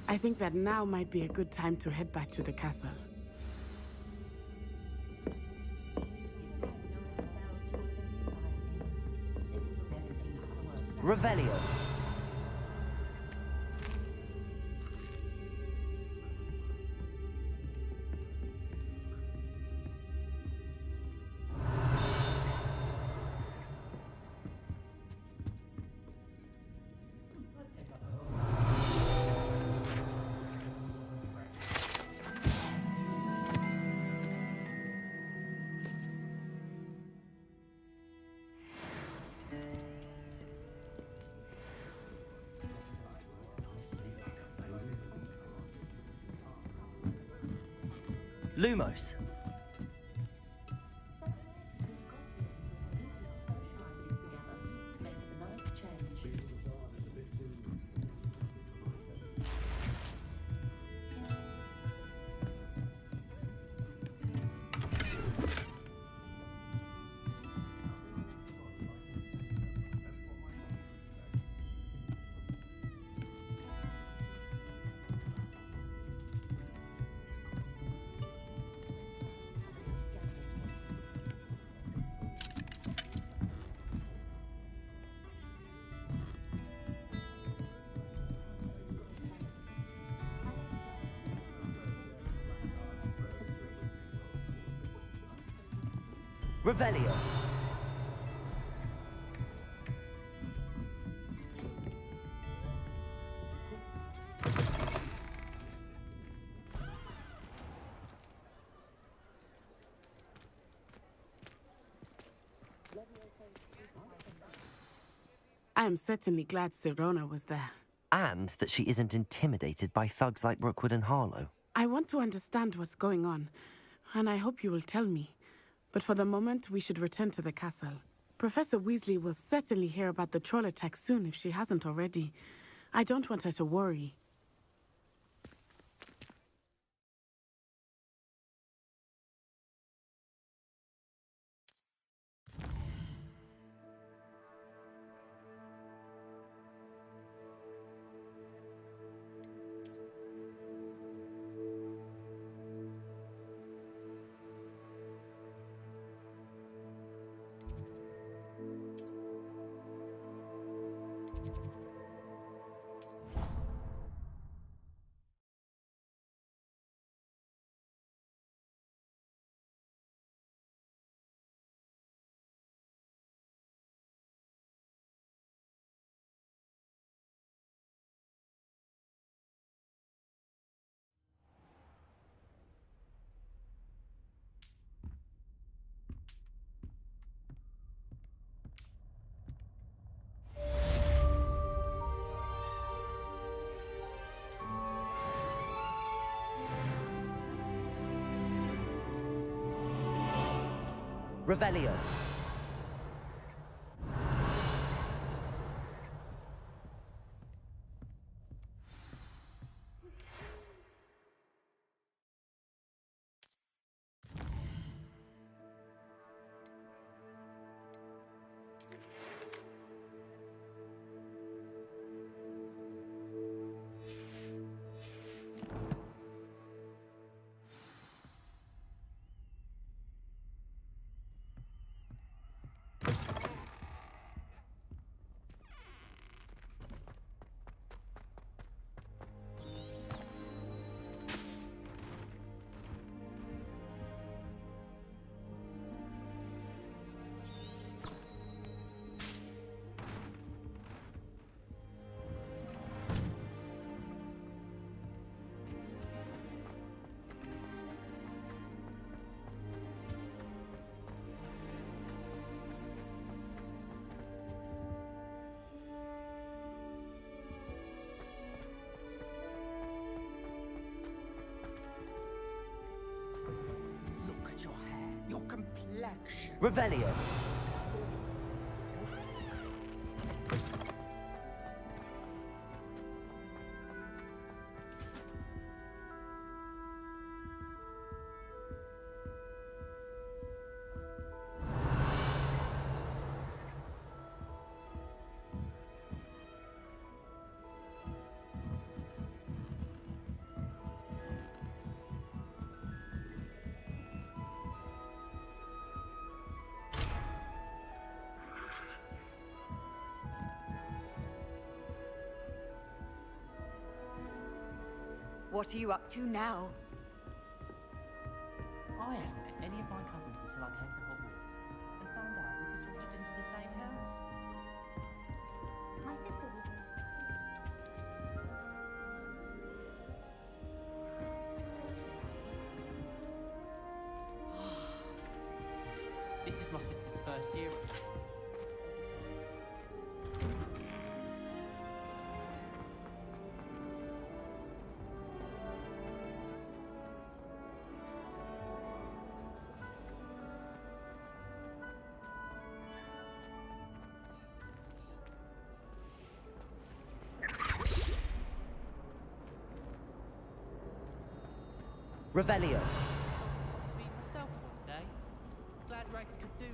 I think that now might be a good time to head back to the castle. Revelio. Lumos. Revelio. I am certainly glad Sirona was there. And that she isn't intimidated by thugs like Rookwood and Harlow. I want to understand what's going on, and I hope you will tell me. But for the moment, we should return to the castle. Professor Weasley will certainly hear about the troll attack soon if she hasn't already. I don't want her to worry. Revelio. Your complexion. Revelio. What are you up to now? I hadn't met any of my cousins until I came to Hogwarts and found out we were sorted into the same house. My sister was there. This is my sister's first year. Revelio. Be myself one day. Glad rags could do.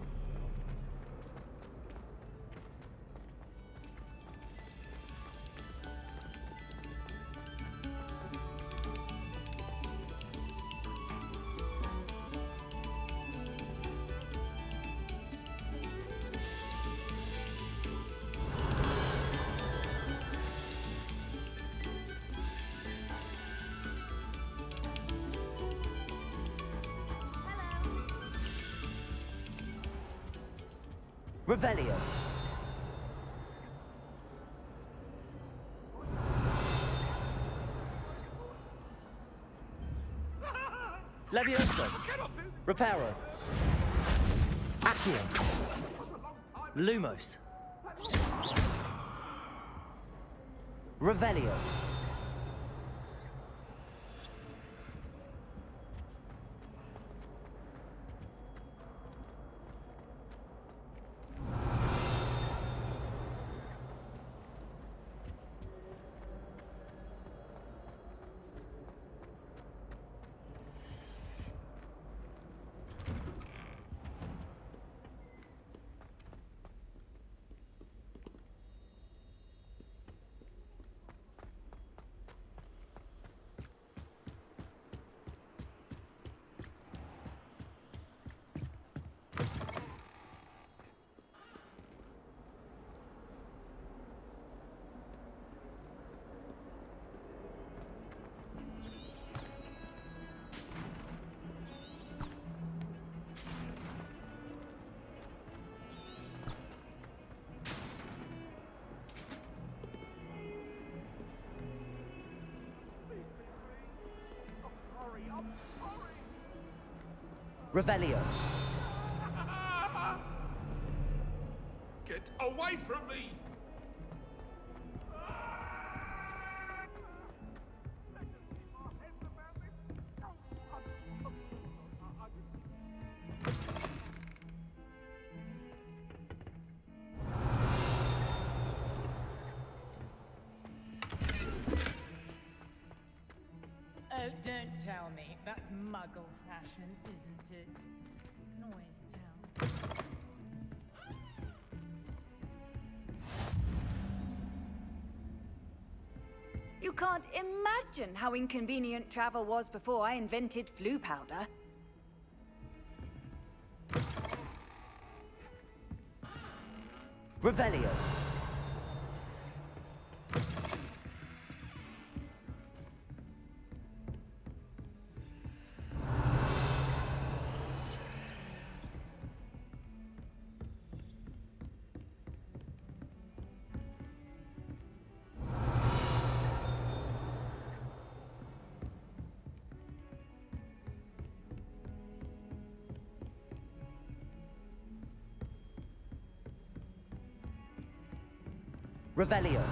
Revelio. Levioso. Reparo. Accio. Lumos. Revelio. Revelio. Get away from me! Oh, don't tell me. That's muggle fashion, isn't it? You can always tell. You can't imagine how inconvenient travel was before I invented flu powder. Revelio. Revelio.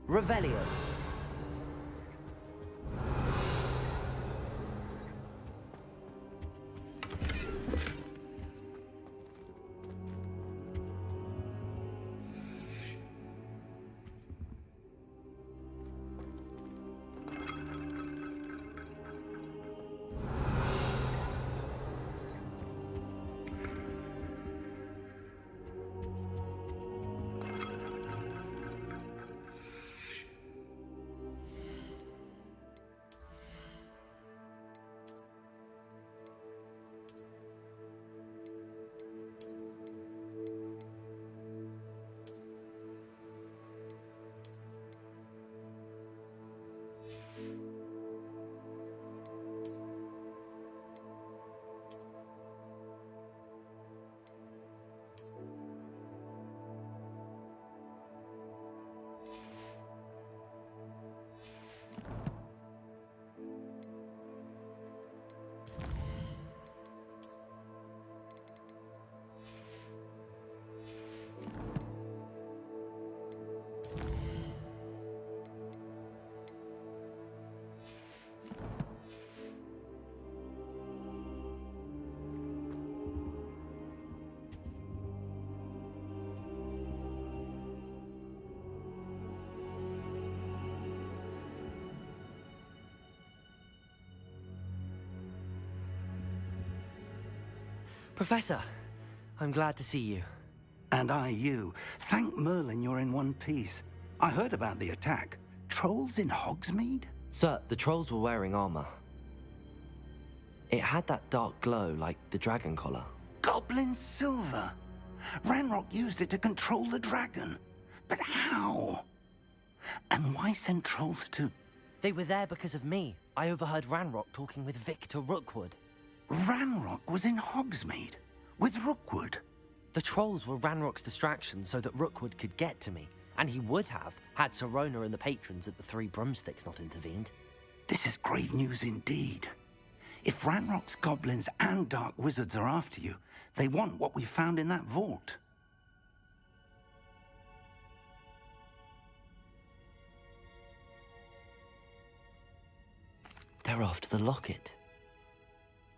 Revelio. Professor, I'm glad to see you. And I you. Thank Merlin you're in one piece. I heard about the attack. Trolls in Hogsmeade? Sir, the trolls were wearing armor. It had that dark glow like the dragon collar. Goblin silver. Ranrock used it to control the dragon. But how? And why send trolls to... They were there because of me. I overheard Ranrock talking with Victor Rookwood. Ranrock was in Hogsmeade? With Rookwood? The trolls were Ranrock's distraction so that Rookwood could get to me. And he would have, had Sirona and the patrons at the Three Broomsticks not intervened. This is grave news indeed. If Ranrock's goblins and dark wizards are after you, they want what we found in that vault. They're after the locket.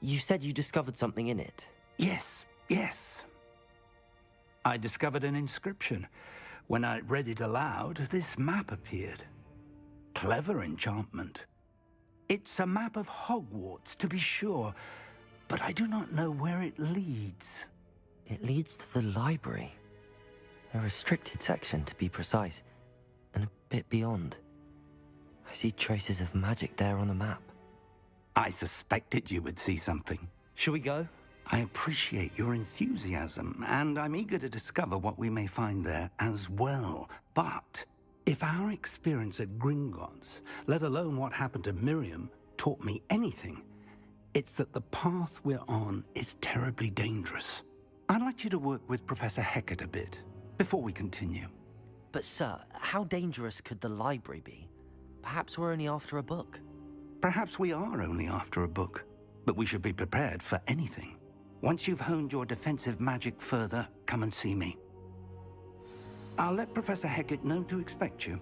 You said you discovered something in it. Yes, yes. I discovered an inscription. When I read it aloud, this map appeared. Clever enchantment. It's a map of Hogwarts, to be sure, but I do not know where it leads. It leads to the library. A restricted section, to be precise, and a bit beyond. I see traces of magic there on the map. I suspected you would see something. Shall we go? I appreciate your enthusiasm, and I'm eager to discover what we may find there as well. But if our experience at Gringotts, let alone what happened to Miriam, taught me anything, it's that the path we're on is terribly dangerous. I'd like you to work with Professor Hecat a bit before we continue. But sir, how dangerous could the library be? Perhaps we're only after a book. Perhaps we are only after a book, but we should be prepared for anything. Once you've honed your defensive magic further, come and see me. I'll let Professor Hecat know to expect you.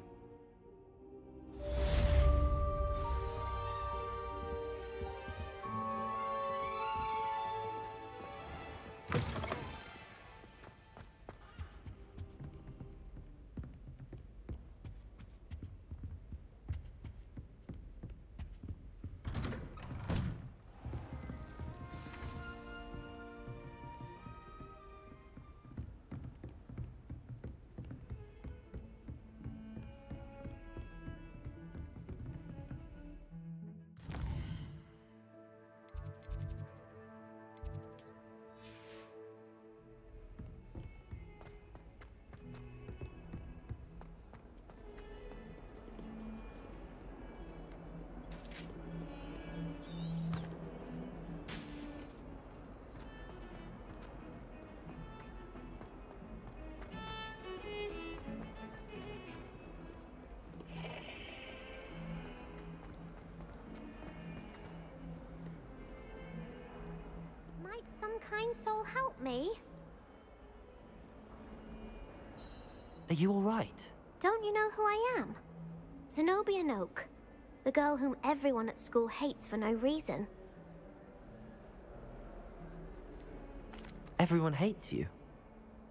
Might some kind soul help me? Are you all right? Don't you know who I am? Zenobia Noak, the girl whom everyone at school hates for no reason. Everyone hates you.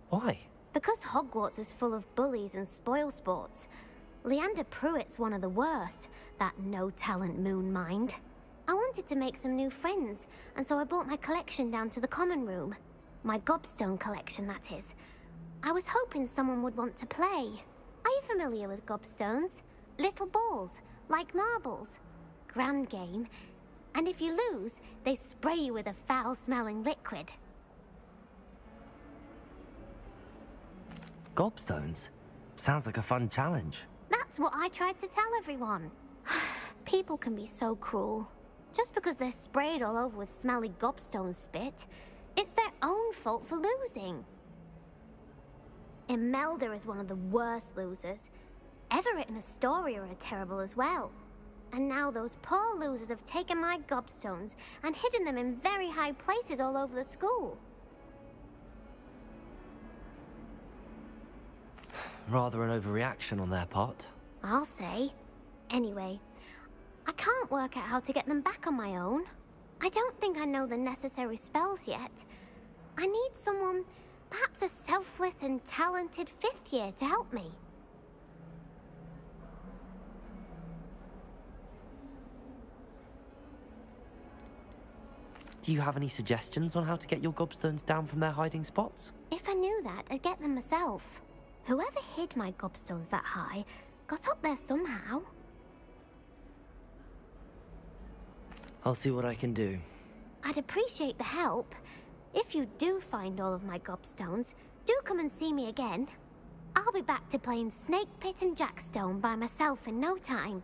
Why? Because Hogwarts is full of bullies and spoilsports. Leander Pruitt's one of the worst, that no-talent moon mind. I wanted to make some new friends, and so I brought my collection down to the common room. My gobstone collection, that is. I was hoping someone would want to play. Are you familiar with gobstones? Little balls, like marbles. Grand game. And if you lose, they spray you with a foul-smelling liquid. Gobstones? Sounds like a fun challenge. That's what I tried to tell everyone. People can be so cruel. Just because they're sprayed all over with smelly gobstone spit, it's their own fault for losing. Imelda is one of the worst losers. Everett and Astoria are terrible as well. And now those poor losers have taken my gobstones and hidden them in very high places all over the school. Rather an overreaction on their part. I'll say. Anyway, I can't work out how to get them back on my own. I don't think I know the necessary spells yet. I need someone, perhaps a selfless and talented fifth year to help me. Do you have any suggestions on how to get your gobstones down from their hiding spots? If I knew that, I'd get them myself. Whoever hid my gobstones that high got up there somehow. I'll see what I can do. I'd appreciate the help. If you do find all of my gobstones, do come and see me again. I'll be back to playing Snake Pit and Jackstone by myself in no time.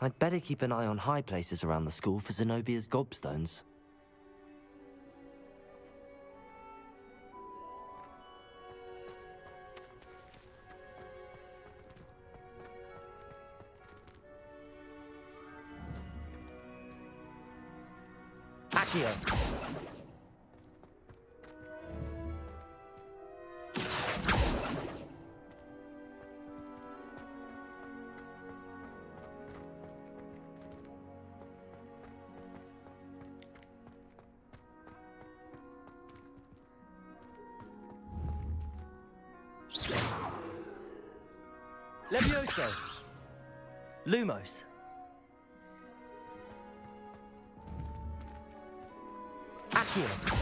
I'd better keep an eye on high places around the school for Zenobia's gobstones. Accio! Levioso! Lumos! Accio!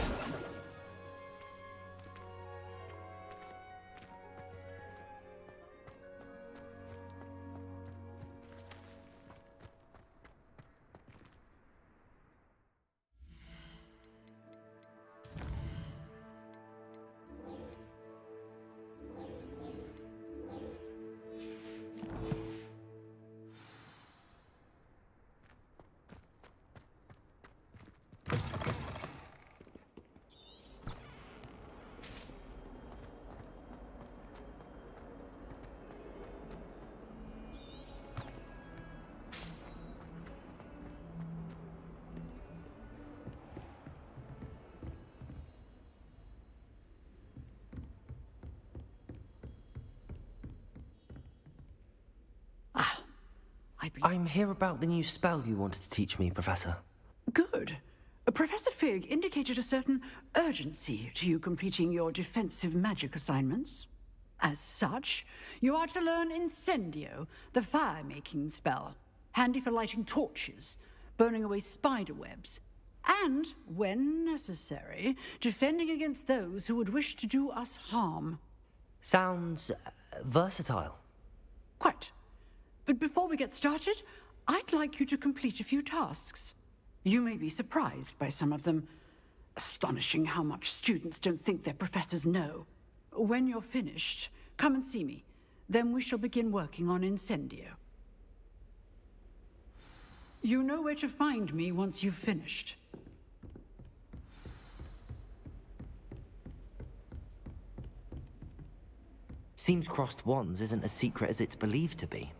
I'm here about the new spell you wanted to teach me, Professor. Good. Professor Fig indicated a certain urgency to you completing your defensive magic assignments. As such, you are to learn Incendio, the fire-making spell, handy for lighting torches, burning away spider webs, and, when necessary, defending against those who would wish to do us harm. Sounds versatile. Quite. But before we get started, I'd like you to complete a few tasks. You may be surprised by some of them. Astonishing how much students don't think their professors know. When you're finished, come and see me. Then we shall begin working on Incendio. You know where to find me once you've finished. Seems crossed wands isn't as secret as it's believed to be.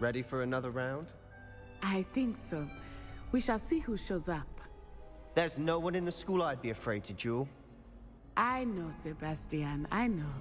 Ready for another round? I think so. We shall see who shows up. There's no one in the school I'd be afraid to duel. I know, Sebastian, I know.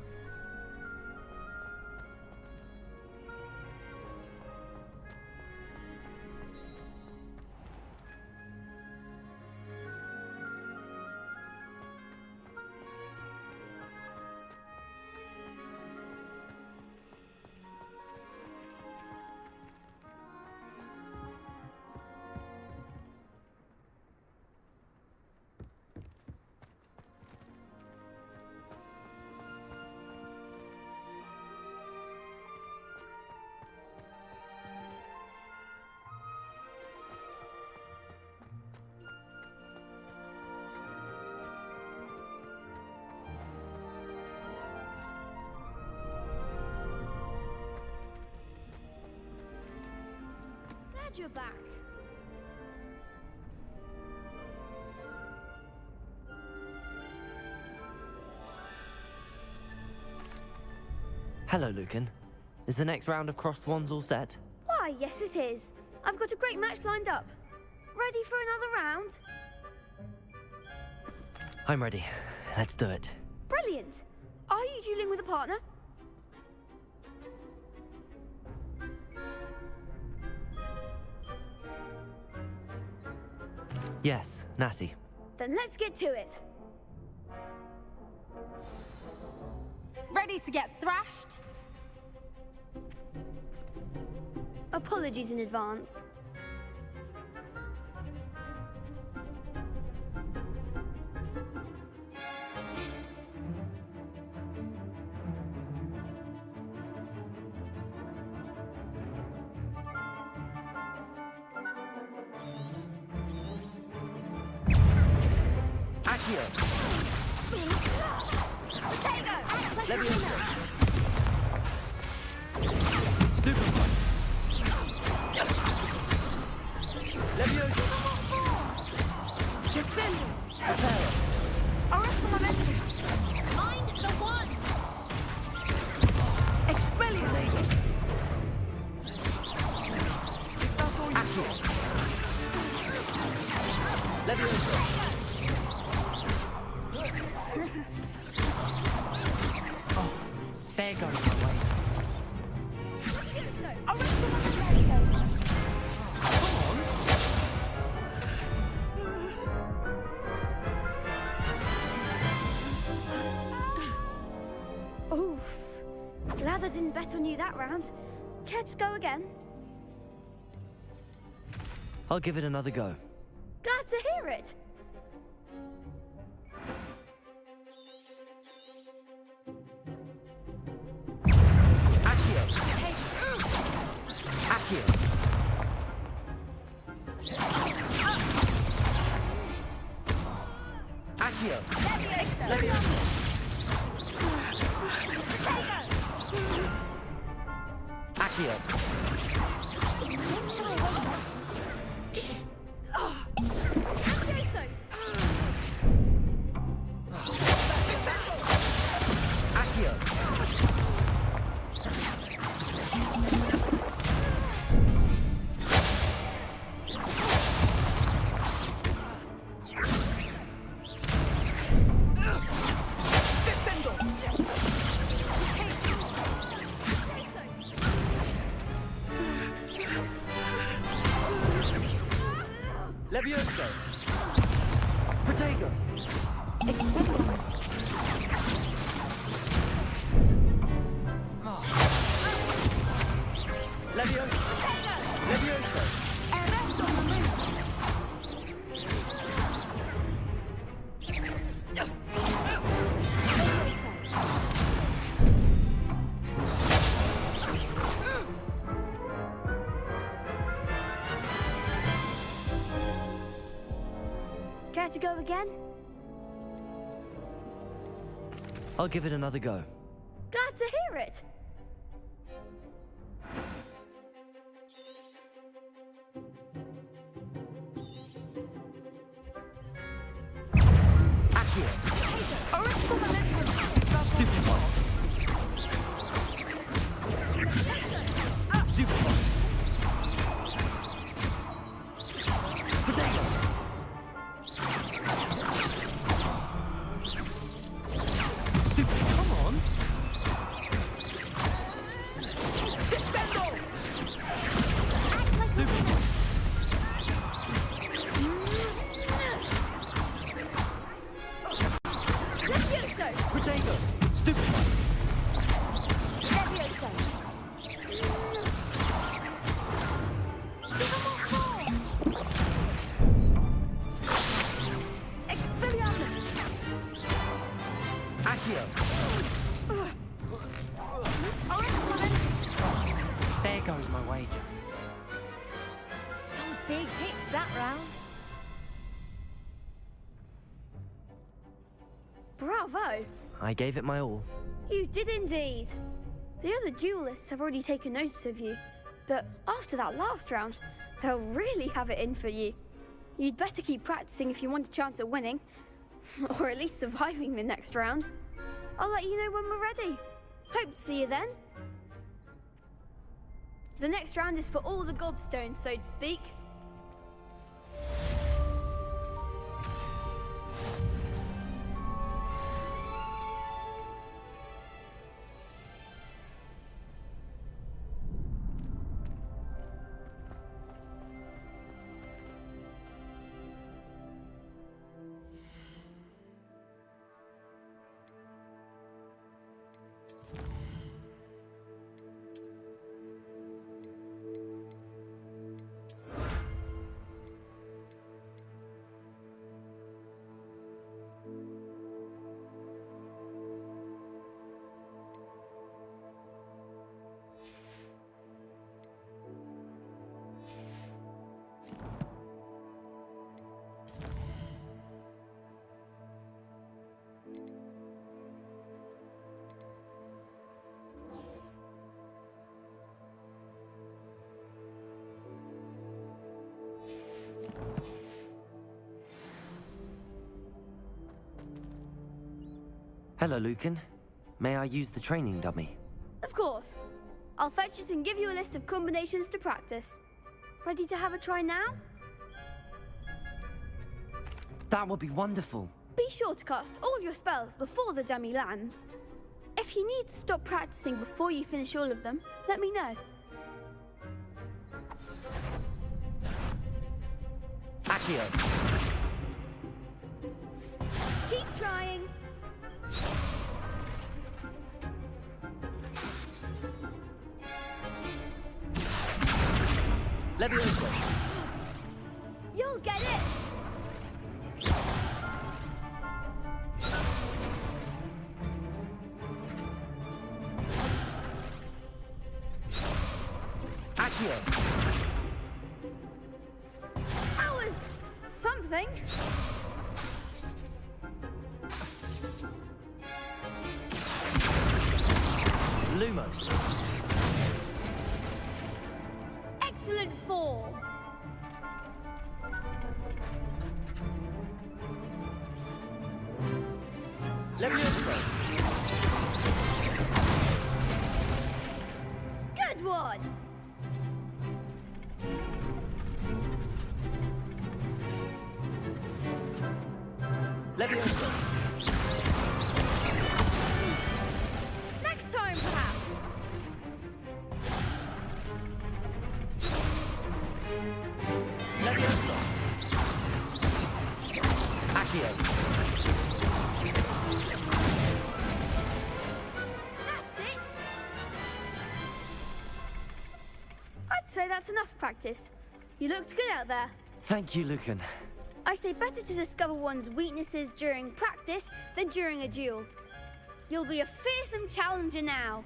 Glad you're back. Hello, Lucan. Is the next round of Crossed Wands all set? Why, yes it is. I've got a great match lined up. Ready for another round? I'm ready. Let's do it. Brilliant. Are you dueling with a partner? Yes, Natty. Then let's get to it. Ready to get thrashed? Apologies in advance. Oof. Glad I didn't bet on you that round. Care to go again? I'll give it another go. Glad to hear it. Levioso! Protego! Levioso! Levioso! Care to go again? I'll give it another go. Glad to hear it. Stupefy! Potato! Stupid! Levioso. Expelliarmus. Accio! There goes my wager. Some big hits that round. Bravo! I gave it my all. You did indeed. The other duelists have already taken notice of you, but after that last round, they'll really have it in for you. You'd better keep practicing if you want a chance at winning, or at least surviving the next round. I'll let you know when we're ready. Hope to see you then. The next round is for all the gobstones, so to speak. Hello, Lucan. May I use the training dummy? Of course. I'll fetch it and give you a list of combinations to practice. Ready to have a try now? That would be wonderful. Be sure to cast all your spells before the dummy lands. If you need to stop practicing before you finish all of them, let me know. Accio! Keep trying. Levioso! You'll get it! Accio! That was something. Lumos! Excellent form. Levioso! Good one. Levioso! Next time, perhaps. Levioso! Accio! That's it. I'd say that's enough practice. You looked good out there. Thank you, Lucan. I say better to discover one's weaknesses during practice than during a duel. You'll be a fearsome challenger now.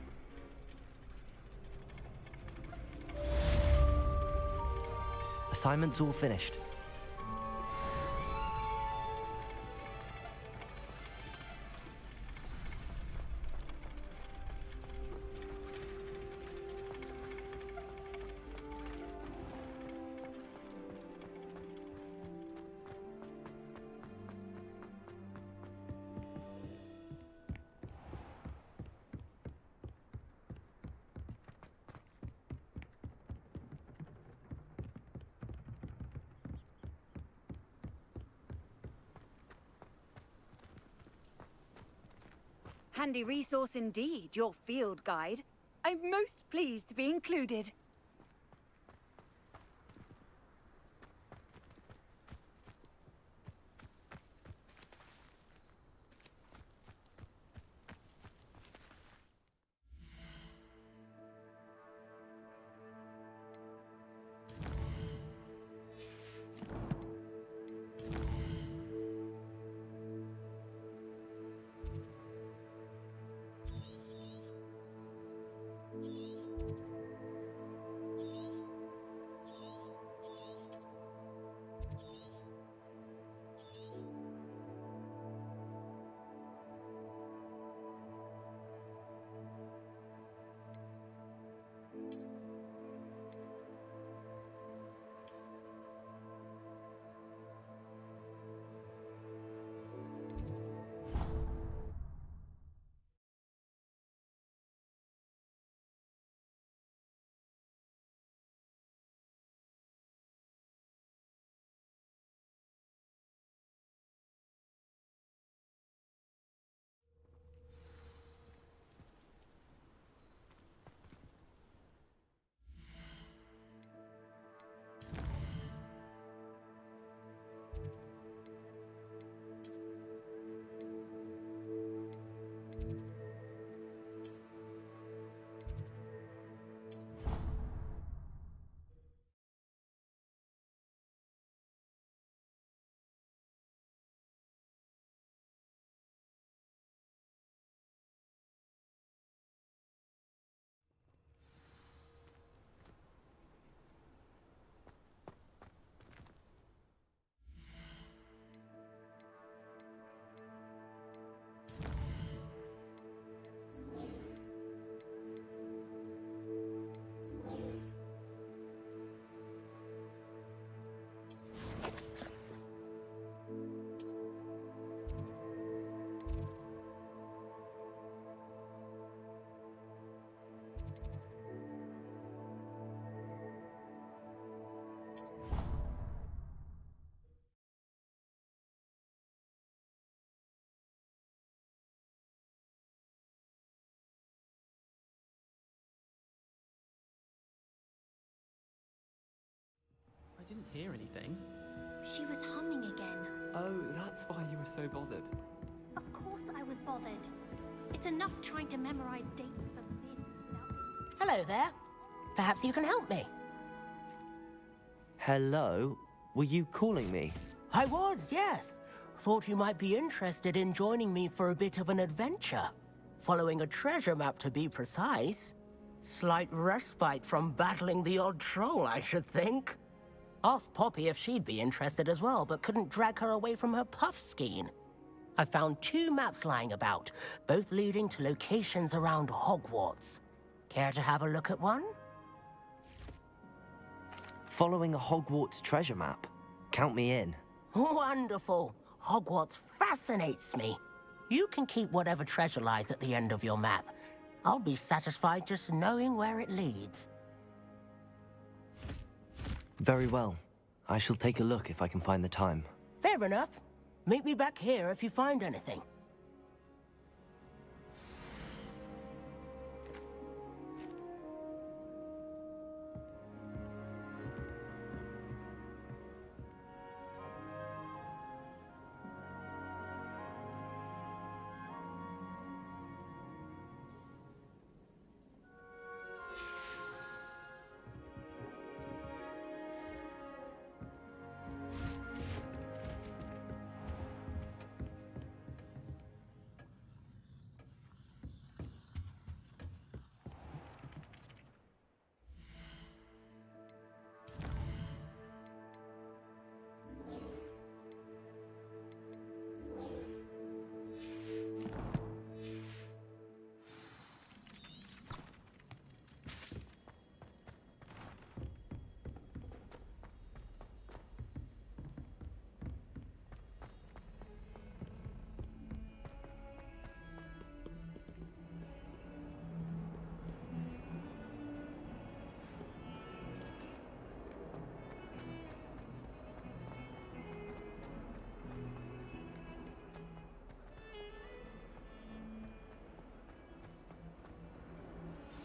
Assignment's all finished. Handy resource indeed, your field guide. I'm most pleased to be included. hear anything. She was humming again. Oh, that's why you were so bothered. Of course I was bothered. It's enough trying to memorize dates for this. Hello there. Perhaps you can help me. Hello? Were you calling me? I was, yes. Thought you might be interested in joining me for a bit of an adventure. Following a treasure map, to be precise. Slight respite from battling the odd troll, I should think. Asked Poppy if she'd be interested as well, but couldn't drag her away from her puff skein. I found 2 maps lying about, both leading to locations around Hogwarts. Care to have a look at one? Following a Hogwarts treasure map. Count me in. Wonderful. Hogwarts fascinates me. You can keep whatever treasure lies at the end of your map. I'll be satisfied just knowing where it leads. Very well. I shall take a look if I can find the time. Fair enough. Meet me back here if you find anything.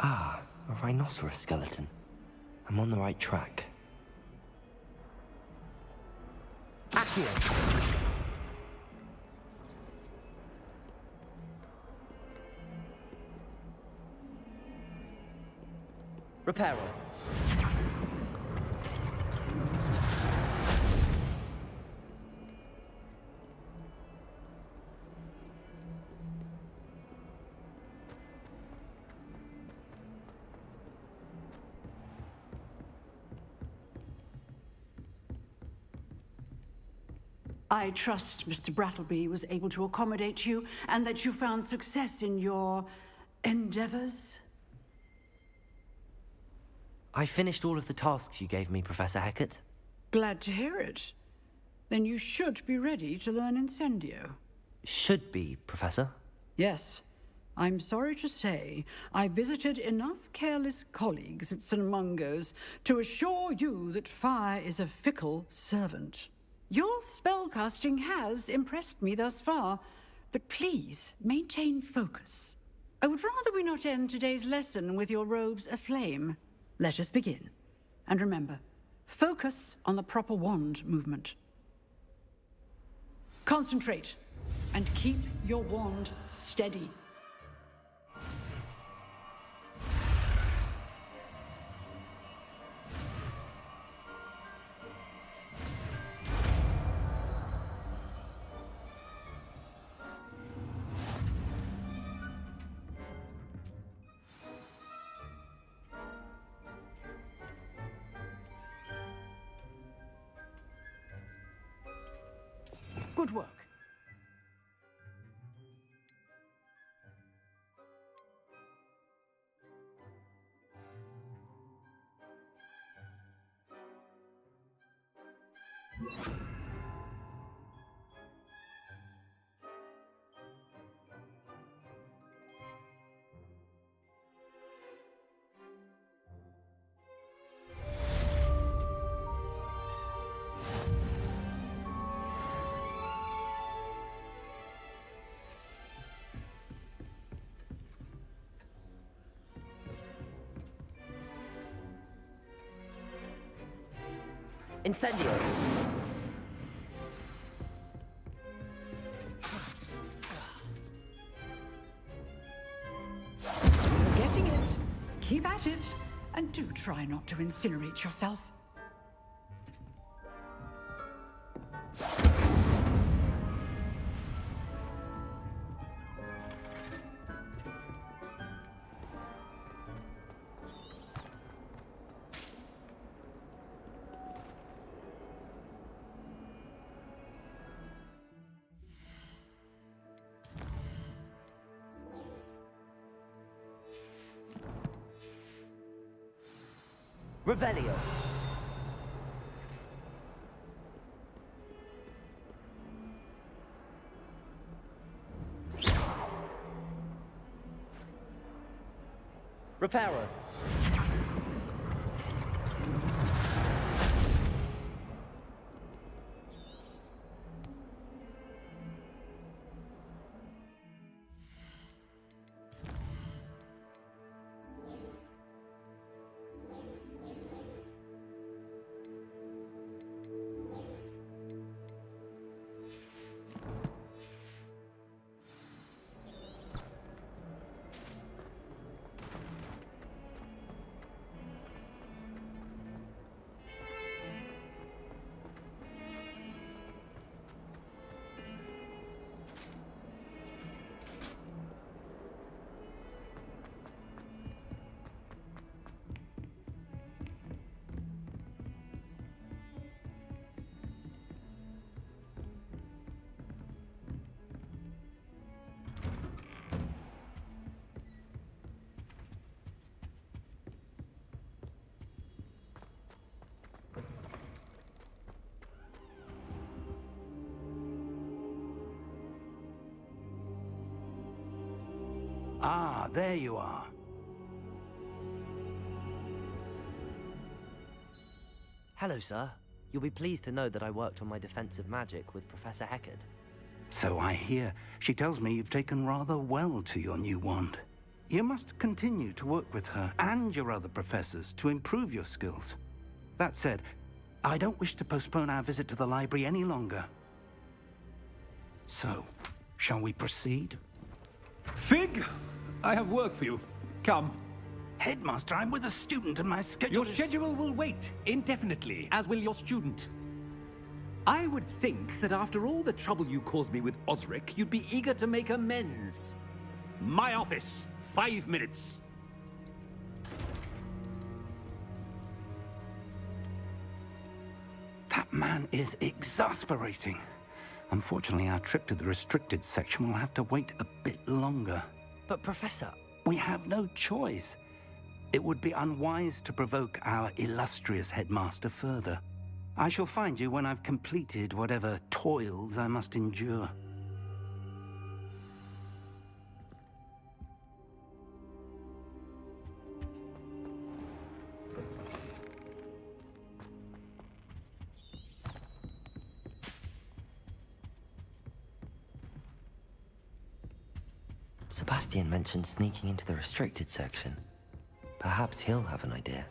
Ah, a rhinoceros skeleton. I'm on the right track. Accio. Reparo. I trust Mr. Brattleby was able to accommodate you and that you found success in your endeavors. I finished all of the tasks you gave me, Professor Hecat. Glad to hear it. Then you should be ready to learn Incendio. Should be, Professor. Yes. I'm sorry to say, I visited enough careless colleagues at St. Mungo's to assure you that fire is a fickle servant. Your spellcasting has impressed me thus far, but please maintain focus. I would rather we not end today's lesson with your robes aflame. Let us begin. And remember, focus on the proper wand movement. Concentrate and keep your wand steady. Good work. Incendio! You're getting it. Keep at it. And do try not to incinerate yourself. Revelio. Reparo. Ah, there you are. Hello, sir. You'll be pleased to know that I worked on my defensive magic with Professor Heckard. So I hear. She tells me you've taken rather well to your new wand. You must continue to work with her and your other professors to improve your skills. That said, I don't wish to postpone our visit to the library any longer. So, shall we proceed? Fig! I have work for you. Come. Headmaster, I'm with a student and my schedule Your schedule will wait indefinitely, as will your student. I would think that after all the trouble you caused me with Osric, you'd be eager to make amends. My office, 5 minutes. That man is exasperating. Unfortunately, our trip to the restricted section will have to wait a bit longer. But, Professor... We have no choice. It would be unwise to provoke our illustrious headmaster further. I shall find you when I've completed whatever toils I must endure. Sebastian mentioned sneaking into the restricted section. Perhaps he'll have an idea.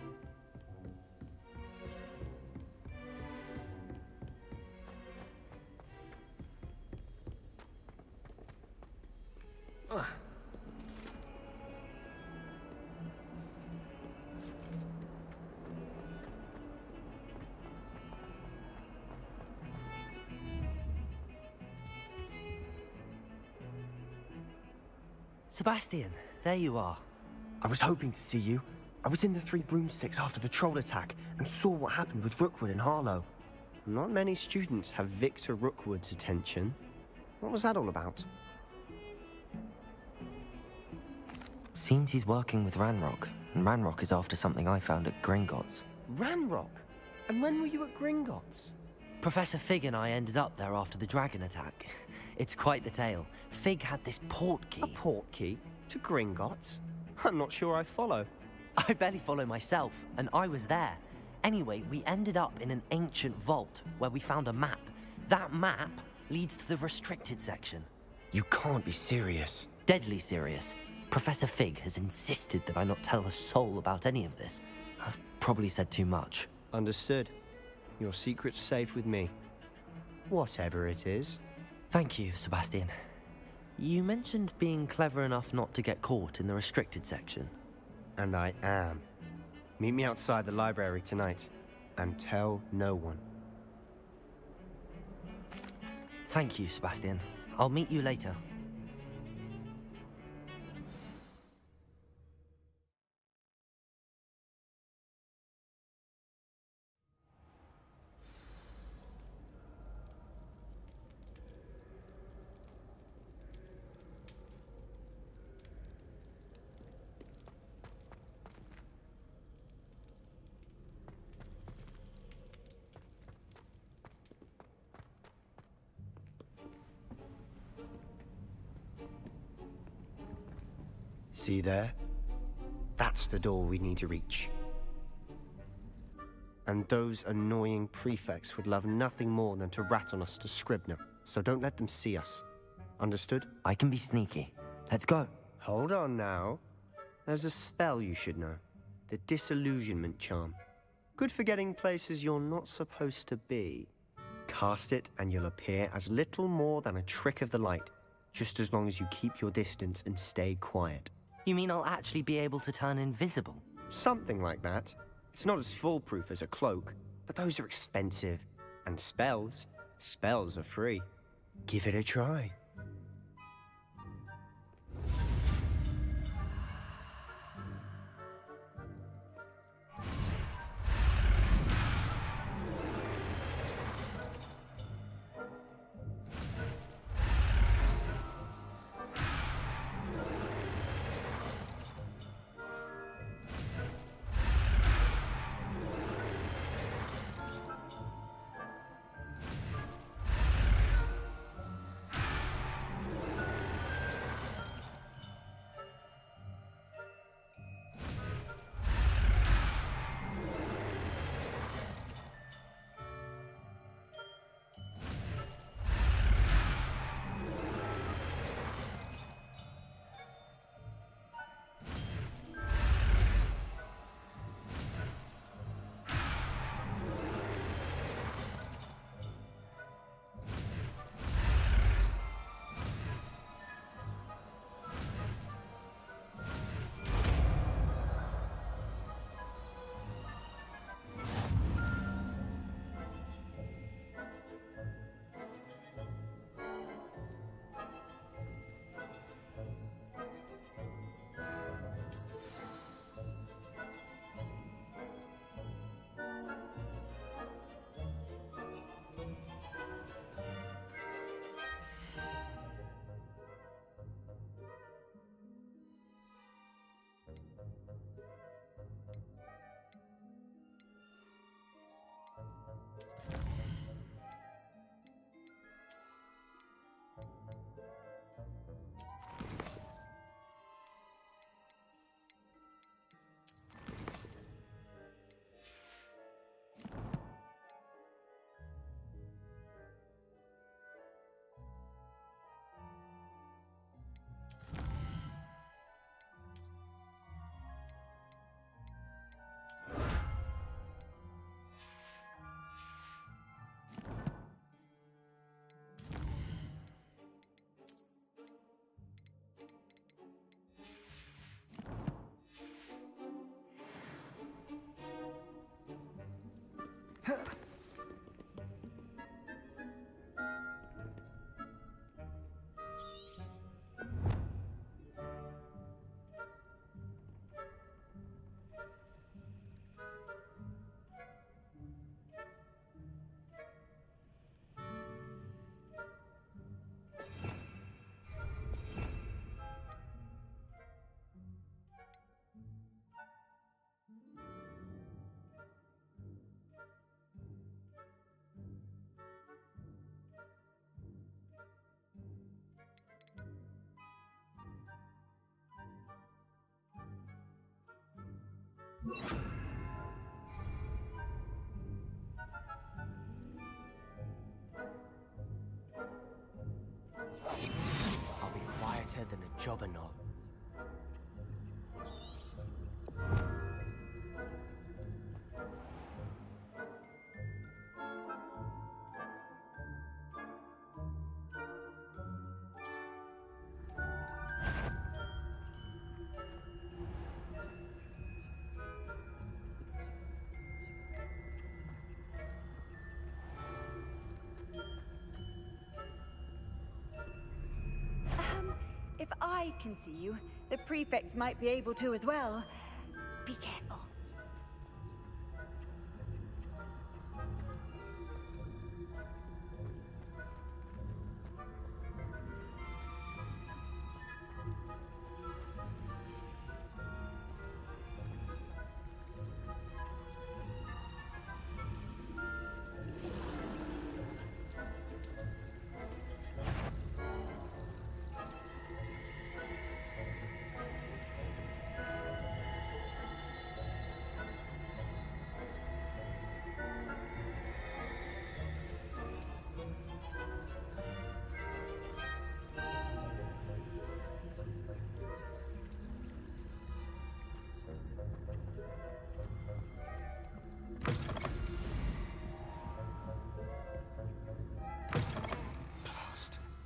Sebastian, there you are. I was hoping to see you. I was in the Three Broomsticks after patrol attack and saw what happened with Rookwood and Harlow. Not many students have Victor Rookwood's attention. What was that all about? Seems he's working with Ranrock, and Ranrock is after something I found at Gringotts. Ranrock? And when were you at Gringotts? Professor Fig and I ended up there after the dragon attack. It's quite the tale. Fig had this port key. A port key? To Gringotts? I'm not sure I follow. I barely follow myself, and I was there. Anyway, we ended up in an ancient vault where we found a map. That map leads to the restricted section. You can't be serious. Deadly serious. Professor Fig has insisted that I not tell a soul about any of this. I've probably said too much. Understood. Your secret's safe with me. Whatever it is. Thank you, Sebastian. You mentioned being clever enough not to get caught in the restricted section. And I am. Meet me outside the library tonight, and tell no one. Thank you, Sebastian. I'll meet you later. See there? That's the door we need to reach. And those annoying prefects would love nothing more than to rat on us to Scribner, so don't let them see us. Understood? I can be sneaky. Let's go. Hold on now. There's a spell you should know. The Disillusionment Charm. Good for getting places you're not supposed to be. Cast it and you'll appear as little more than a trick of the light, just as long as you keep your distance and stay quiet. You mean I'll actually be able to turn invisible? Something like that. It's not as foolproof as a cloak, but those are expensive. And spells are free. Give it a try. I'll be quieter than a jobberknoll. I can see you, the prefects might be able to as well. Be careful.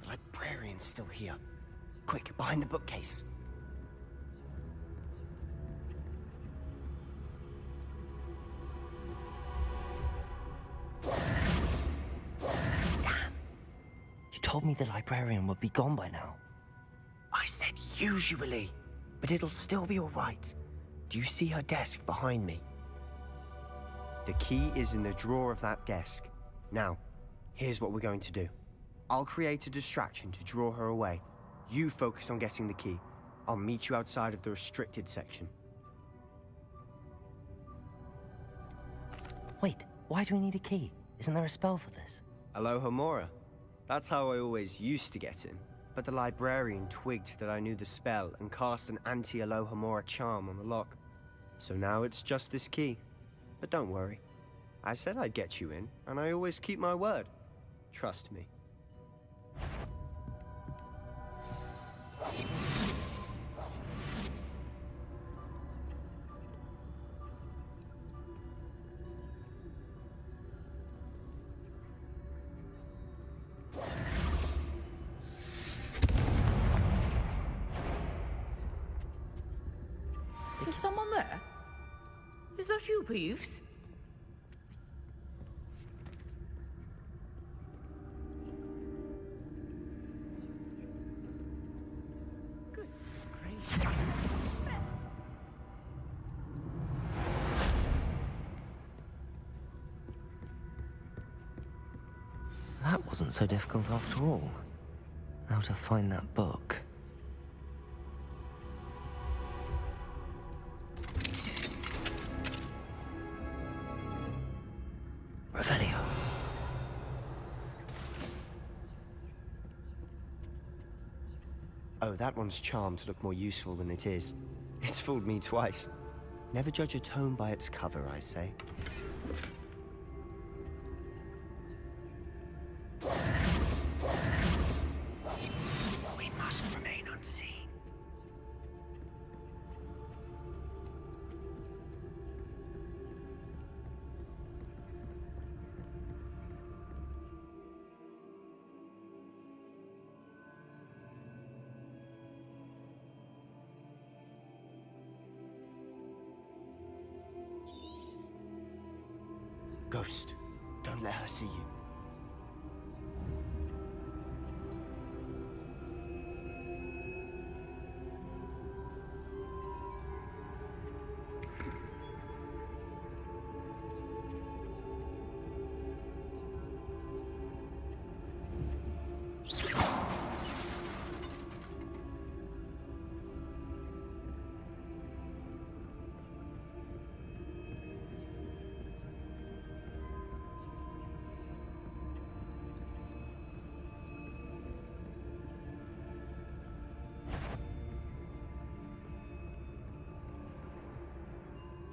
The librarian's still here. Quick, behind the bookcase. Damn. You told me the librarian would be gone by now. I said usually, but it'll still be all right. Do you see her desk behind me? The key is in the drawer of that desk. Now, here's what we're going to do. I'll create a distraction to draw her away. You focus on getting the key. I'll meet you outside of the restricted section. Wait, why do we need a key? Isn't there a spell for this? Alohomora. That's how I always used to get in. But the librarian twigged that I knew the spell and cast an anti-Alohomora charm on the lock. So now it's just this key. But don't worry. I said I'd get you in, and I always keep my word. Trust me. Is someone there? Is that you, Peeves? That wasn't so difficult after all. Now to find that book. Revelio. Oh, that one's charmed to look more useful than it is. It's fooled me twice. Never judge a tome by its cover, I say. We must remain unseen. Ghost, don't let her see you.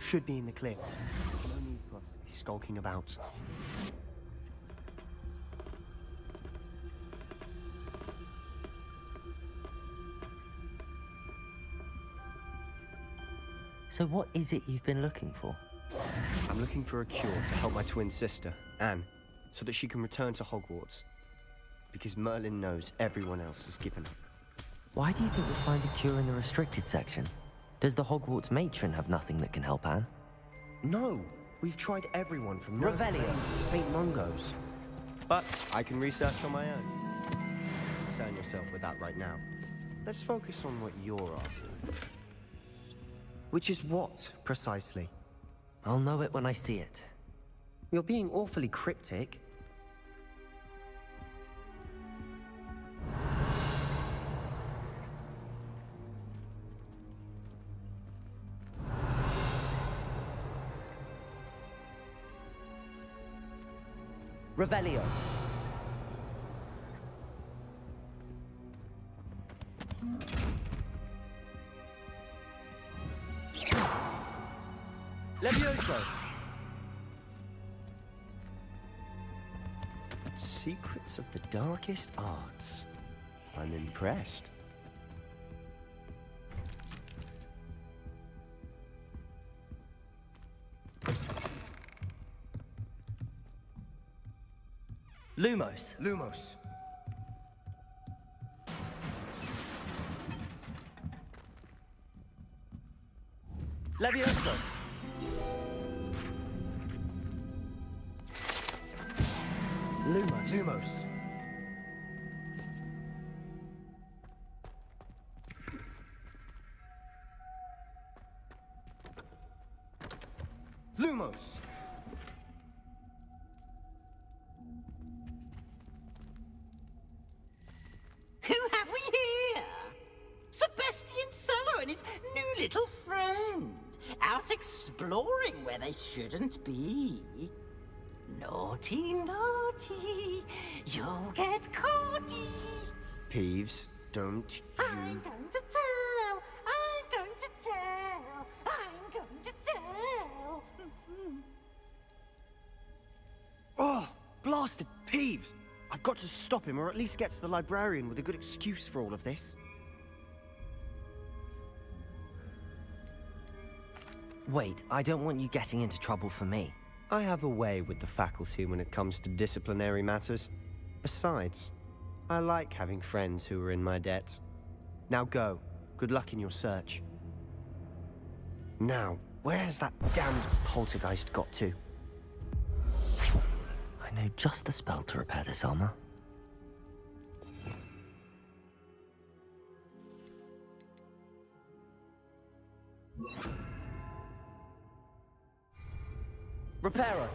Should be in the clear. No need for us to be skulking about. So what is it you've been looking for? I'm looking for a cure to help my twin sister, Anne, so that she can return to Hogwarts. Because Merlin knows everyone else has given up. Why do you think we'll find a cure in the restricted section? Does the Hogwarts matron have nothing that can help Anne? No! We've tried everyone from Revelio to St. Mungo's. But I can research on my own. Concern yourself with that right now. let's focus on what you're after. Which is what, precisely? I'll know it when I see it. You're being awfully cryptic. Revelio. Levioso. Secrets of the darkest arts. I'm impressed. Lumos. Lumos. Levioso. Lumos. Lumos. Lumos. Who have we here? Sebastian Solo and his new little friend. Out exploring where they shouldn't be. Naughty, naughty, you'll get caughty. Peeves, don't you... I'm going to tell, I'm going to tell, I'm going to tell. Oh, blasted Peeves! I've got to stop him, or at least get to the librarian with a good excuse for all of this. Wait, I don't want you getting into trouble for me. I have a way with the faculty when it comes to disciplinary matters. Besides, I like having friends who are in my debt. Now go. Good luck in your search. Now, where's that damned poltergeist got to? I know just the spell to repair this armor. Reparo.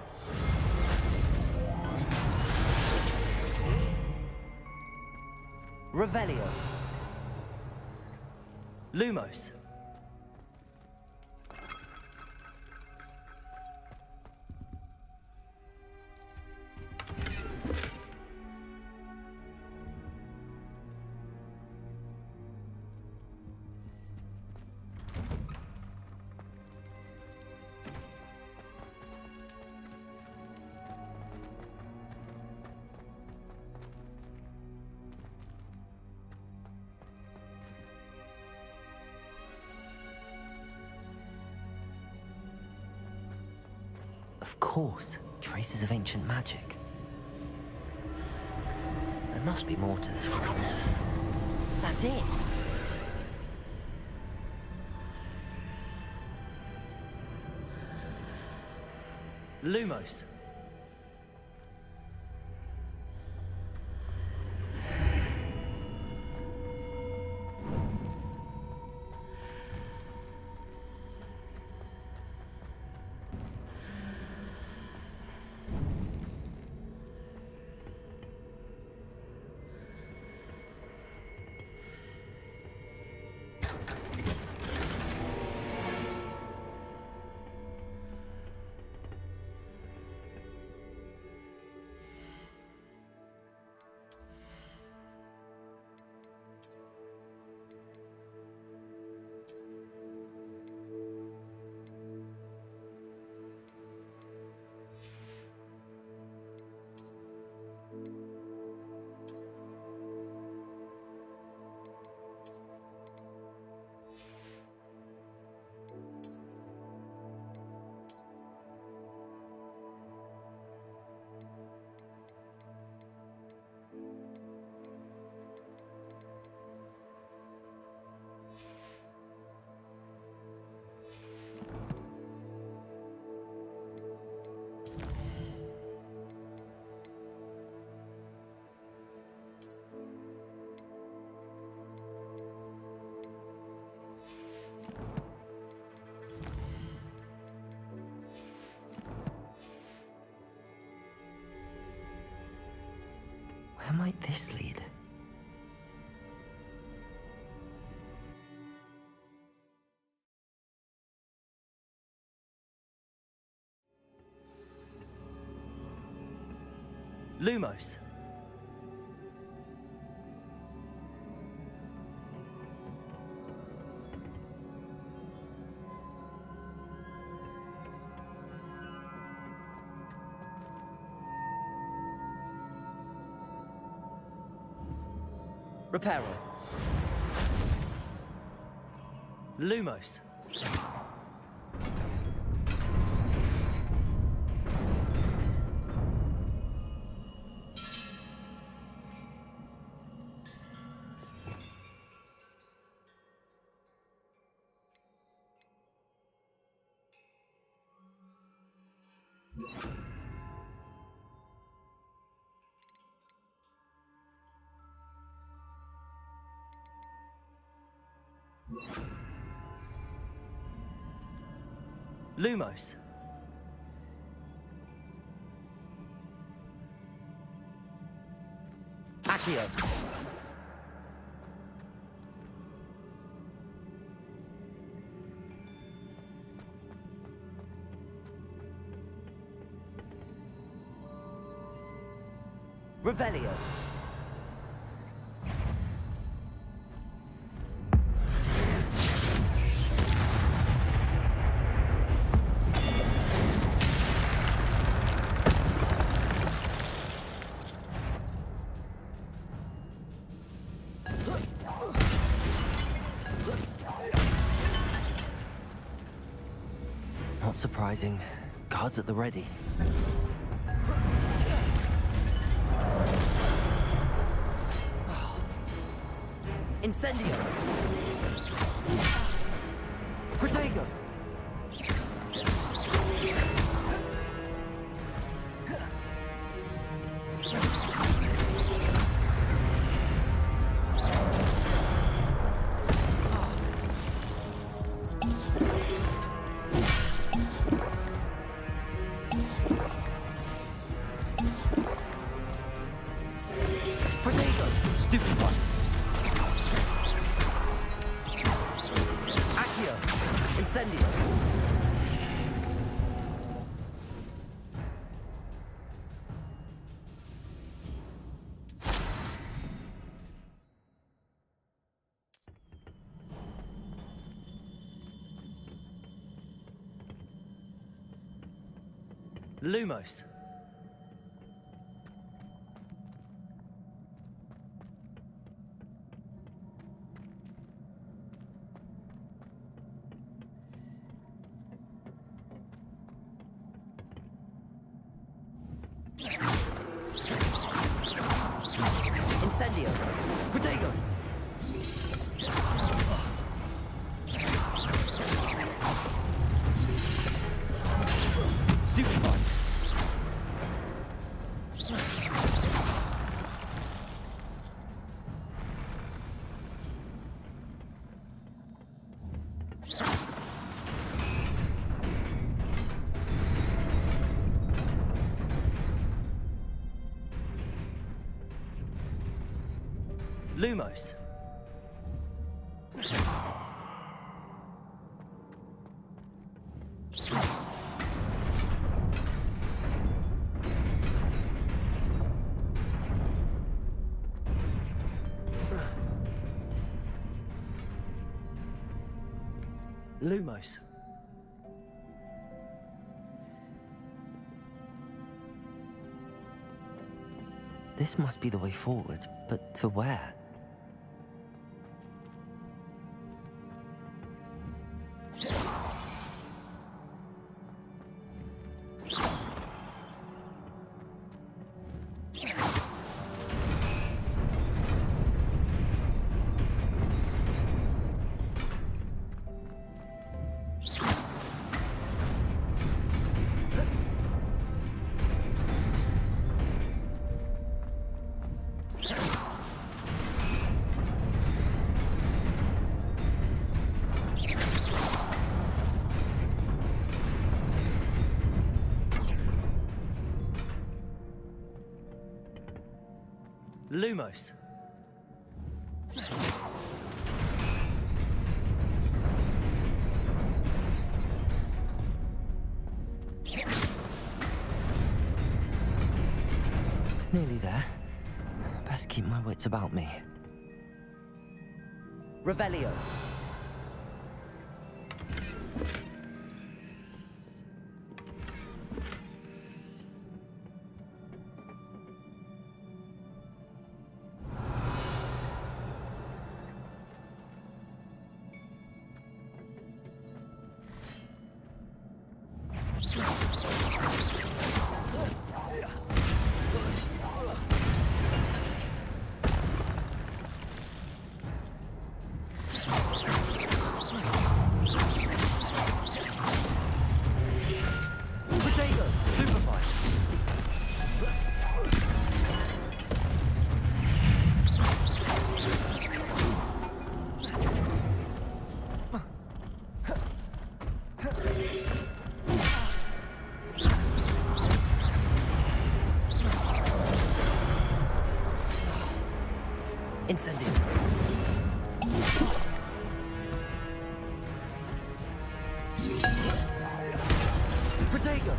Revelio. Lumos. Of course, traces of ancient magic. There must be more to this one. That's it! Lumos. might this lead? Lumos. Reparo. Lumos. Lumos. Accio. Revelio. Not surprising. Guards at the ready. Incendio. Protego. Protego. Stupid one. Incendio. Lumos. Incendio. Protego. Stupefy. Lumos. Lumos. This must be the way forward, but to where? Lumos. Nearly there. Best keep my wits about me. Revelio. Incendio. Protego.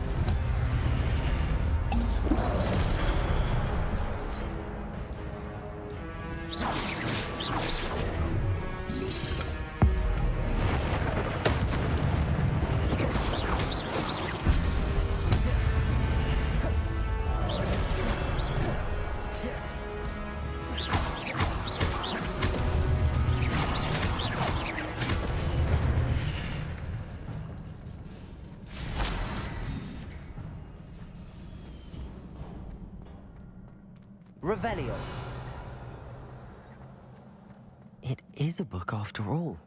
Revelio. It is a book after all.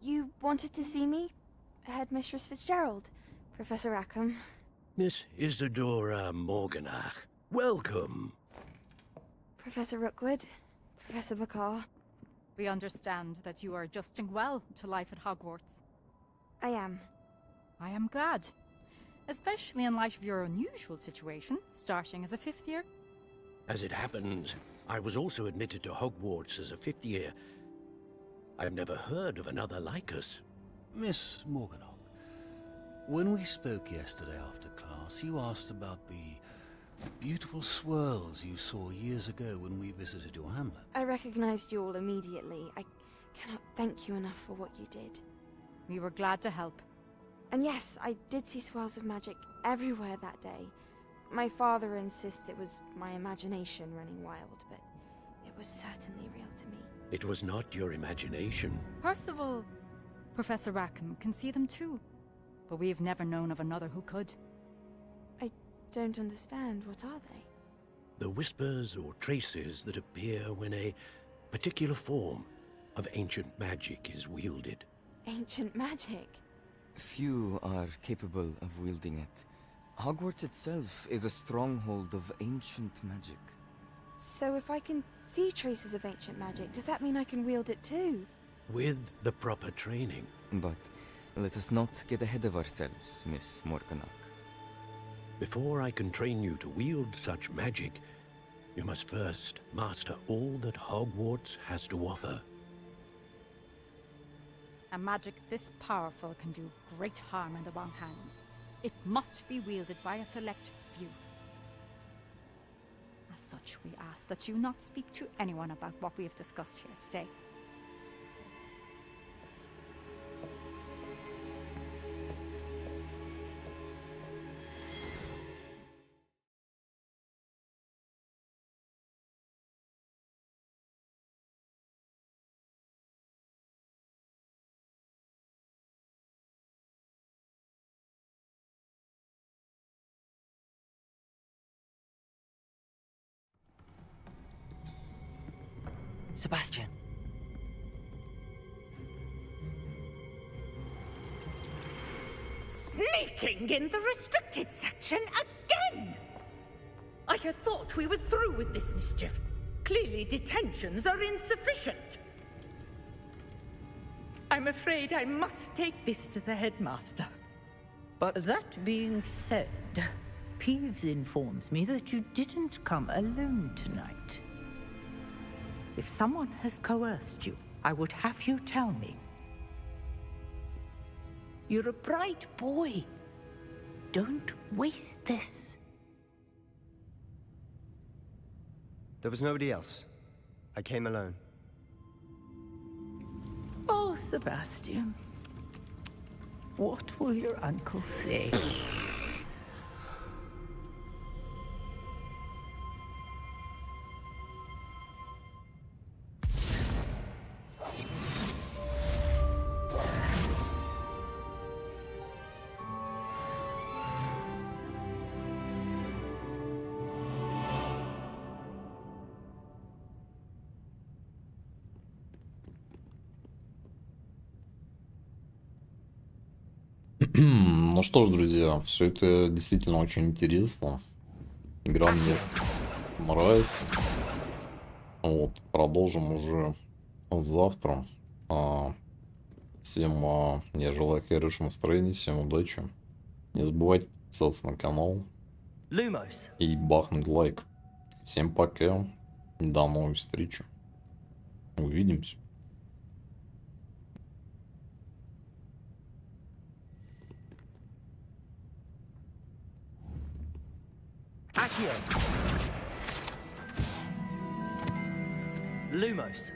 You wanted to see me? Headmistress Fitzgerald, Professor Rackham. Miss Isadora Morganach, welcome. Professor Rookwood, Professor McCaw. We understand that you are adjusting well to life at Hogwarts. I am. I am glad. Especially in light of your unusual situation, starting as a 5th year. As it happens, I was also admitted to Hogwarts as a 5th year. I've never heard of another like us. Miss Morganock, when we spoke yesterday after class, you asked about the beautiful swirls you saw years ago when we visited your hamlet. I recognized you all immediately. I cannot thank you enough for what you did. We were glad to help. And yes, I did see swirls of magic everywhere that day. My father insists it was my imagination running wild, but it was certainly real to me. It was not your imagination. Percival, Professor Rackham can see them too, but we have never known of another who could. I don't understand. What are they? The whispers or traces that appear when a particular form of ancient magic is wielded. Ancient magic? Few are capable of wielding it. Hogwarts itself is a stronghold of ancient magic. So if I can see traces of ancient magic, does that mean I can wield it too? With the proper training. But let us not get ahead of ourselves, Miss Morganock. Before I can train you to wield such magic, you must first master all that Hogwarts has to offer. A magic this powerful can do great harm in the wrong hands. It must be wielded by a select few. As such, we ask that you not speak to anyone about what we have discussed here today. Sebastian. Sneaking in the restricted section again! I had thought we were through with this mischief. Clearly detentions are insufficient. I'm afraid I must take this to the headmaster. But that being said, Peeves informs me that you didn't come alone tonight. If someone has coerced you, I would have you tell me. You're a bright boy. Don't waste this. There was nobody else. I came alone. Oh, Sebastian. What will your uncle say? Ну что ж, друзья, все это действительно очень интересно. Игра мне нравится. Вот, продолжим уже завтра. Всем я желаю хорошего настроения, всем удачи. Не забывайте подписаться на канал и бахнуть лайк. Всем пока, до новых встреч. Увидимся. Lumos.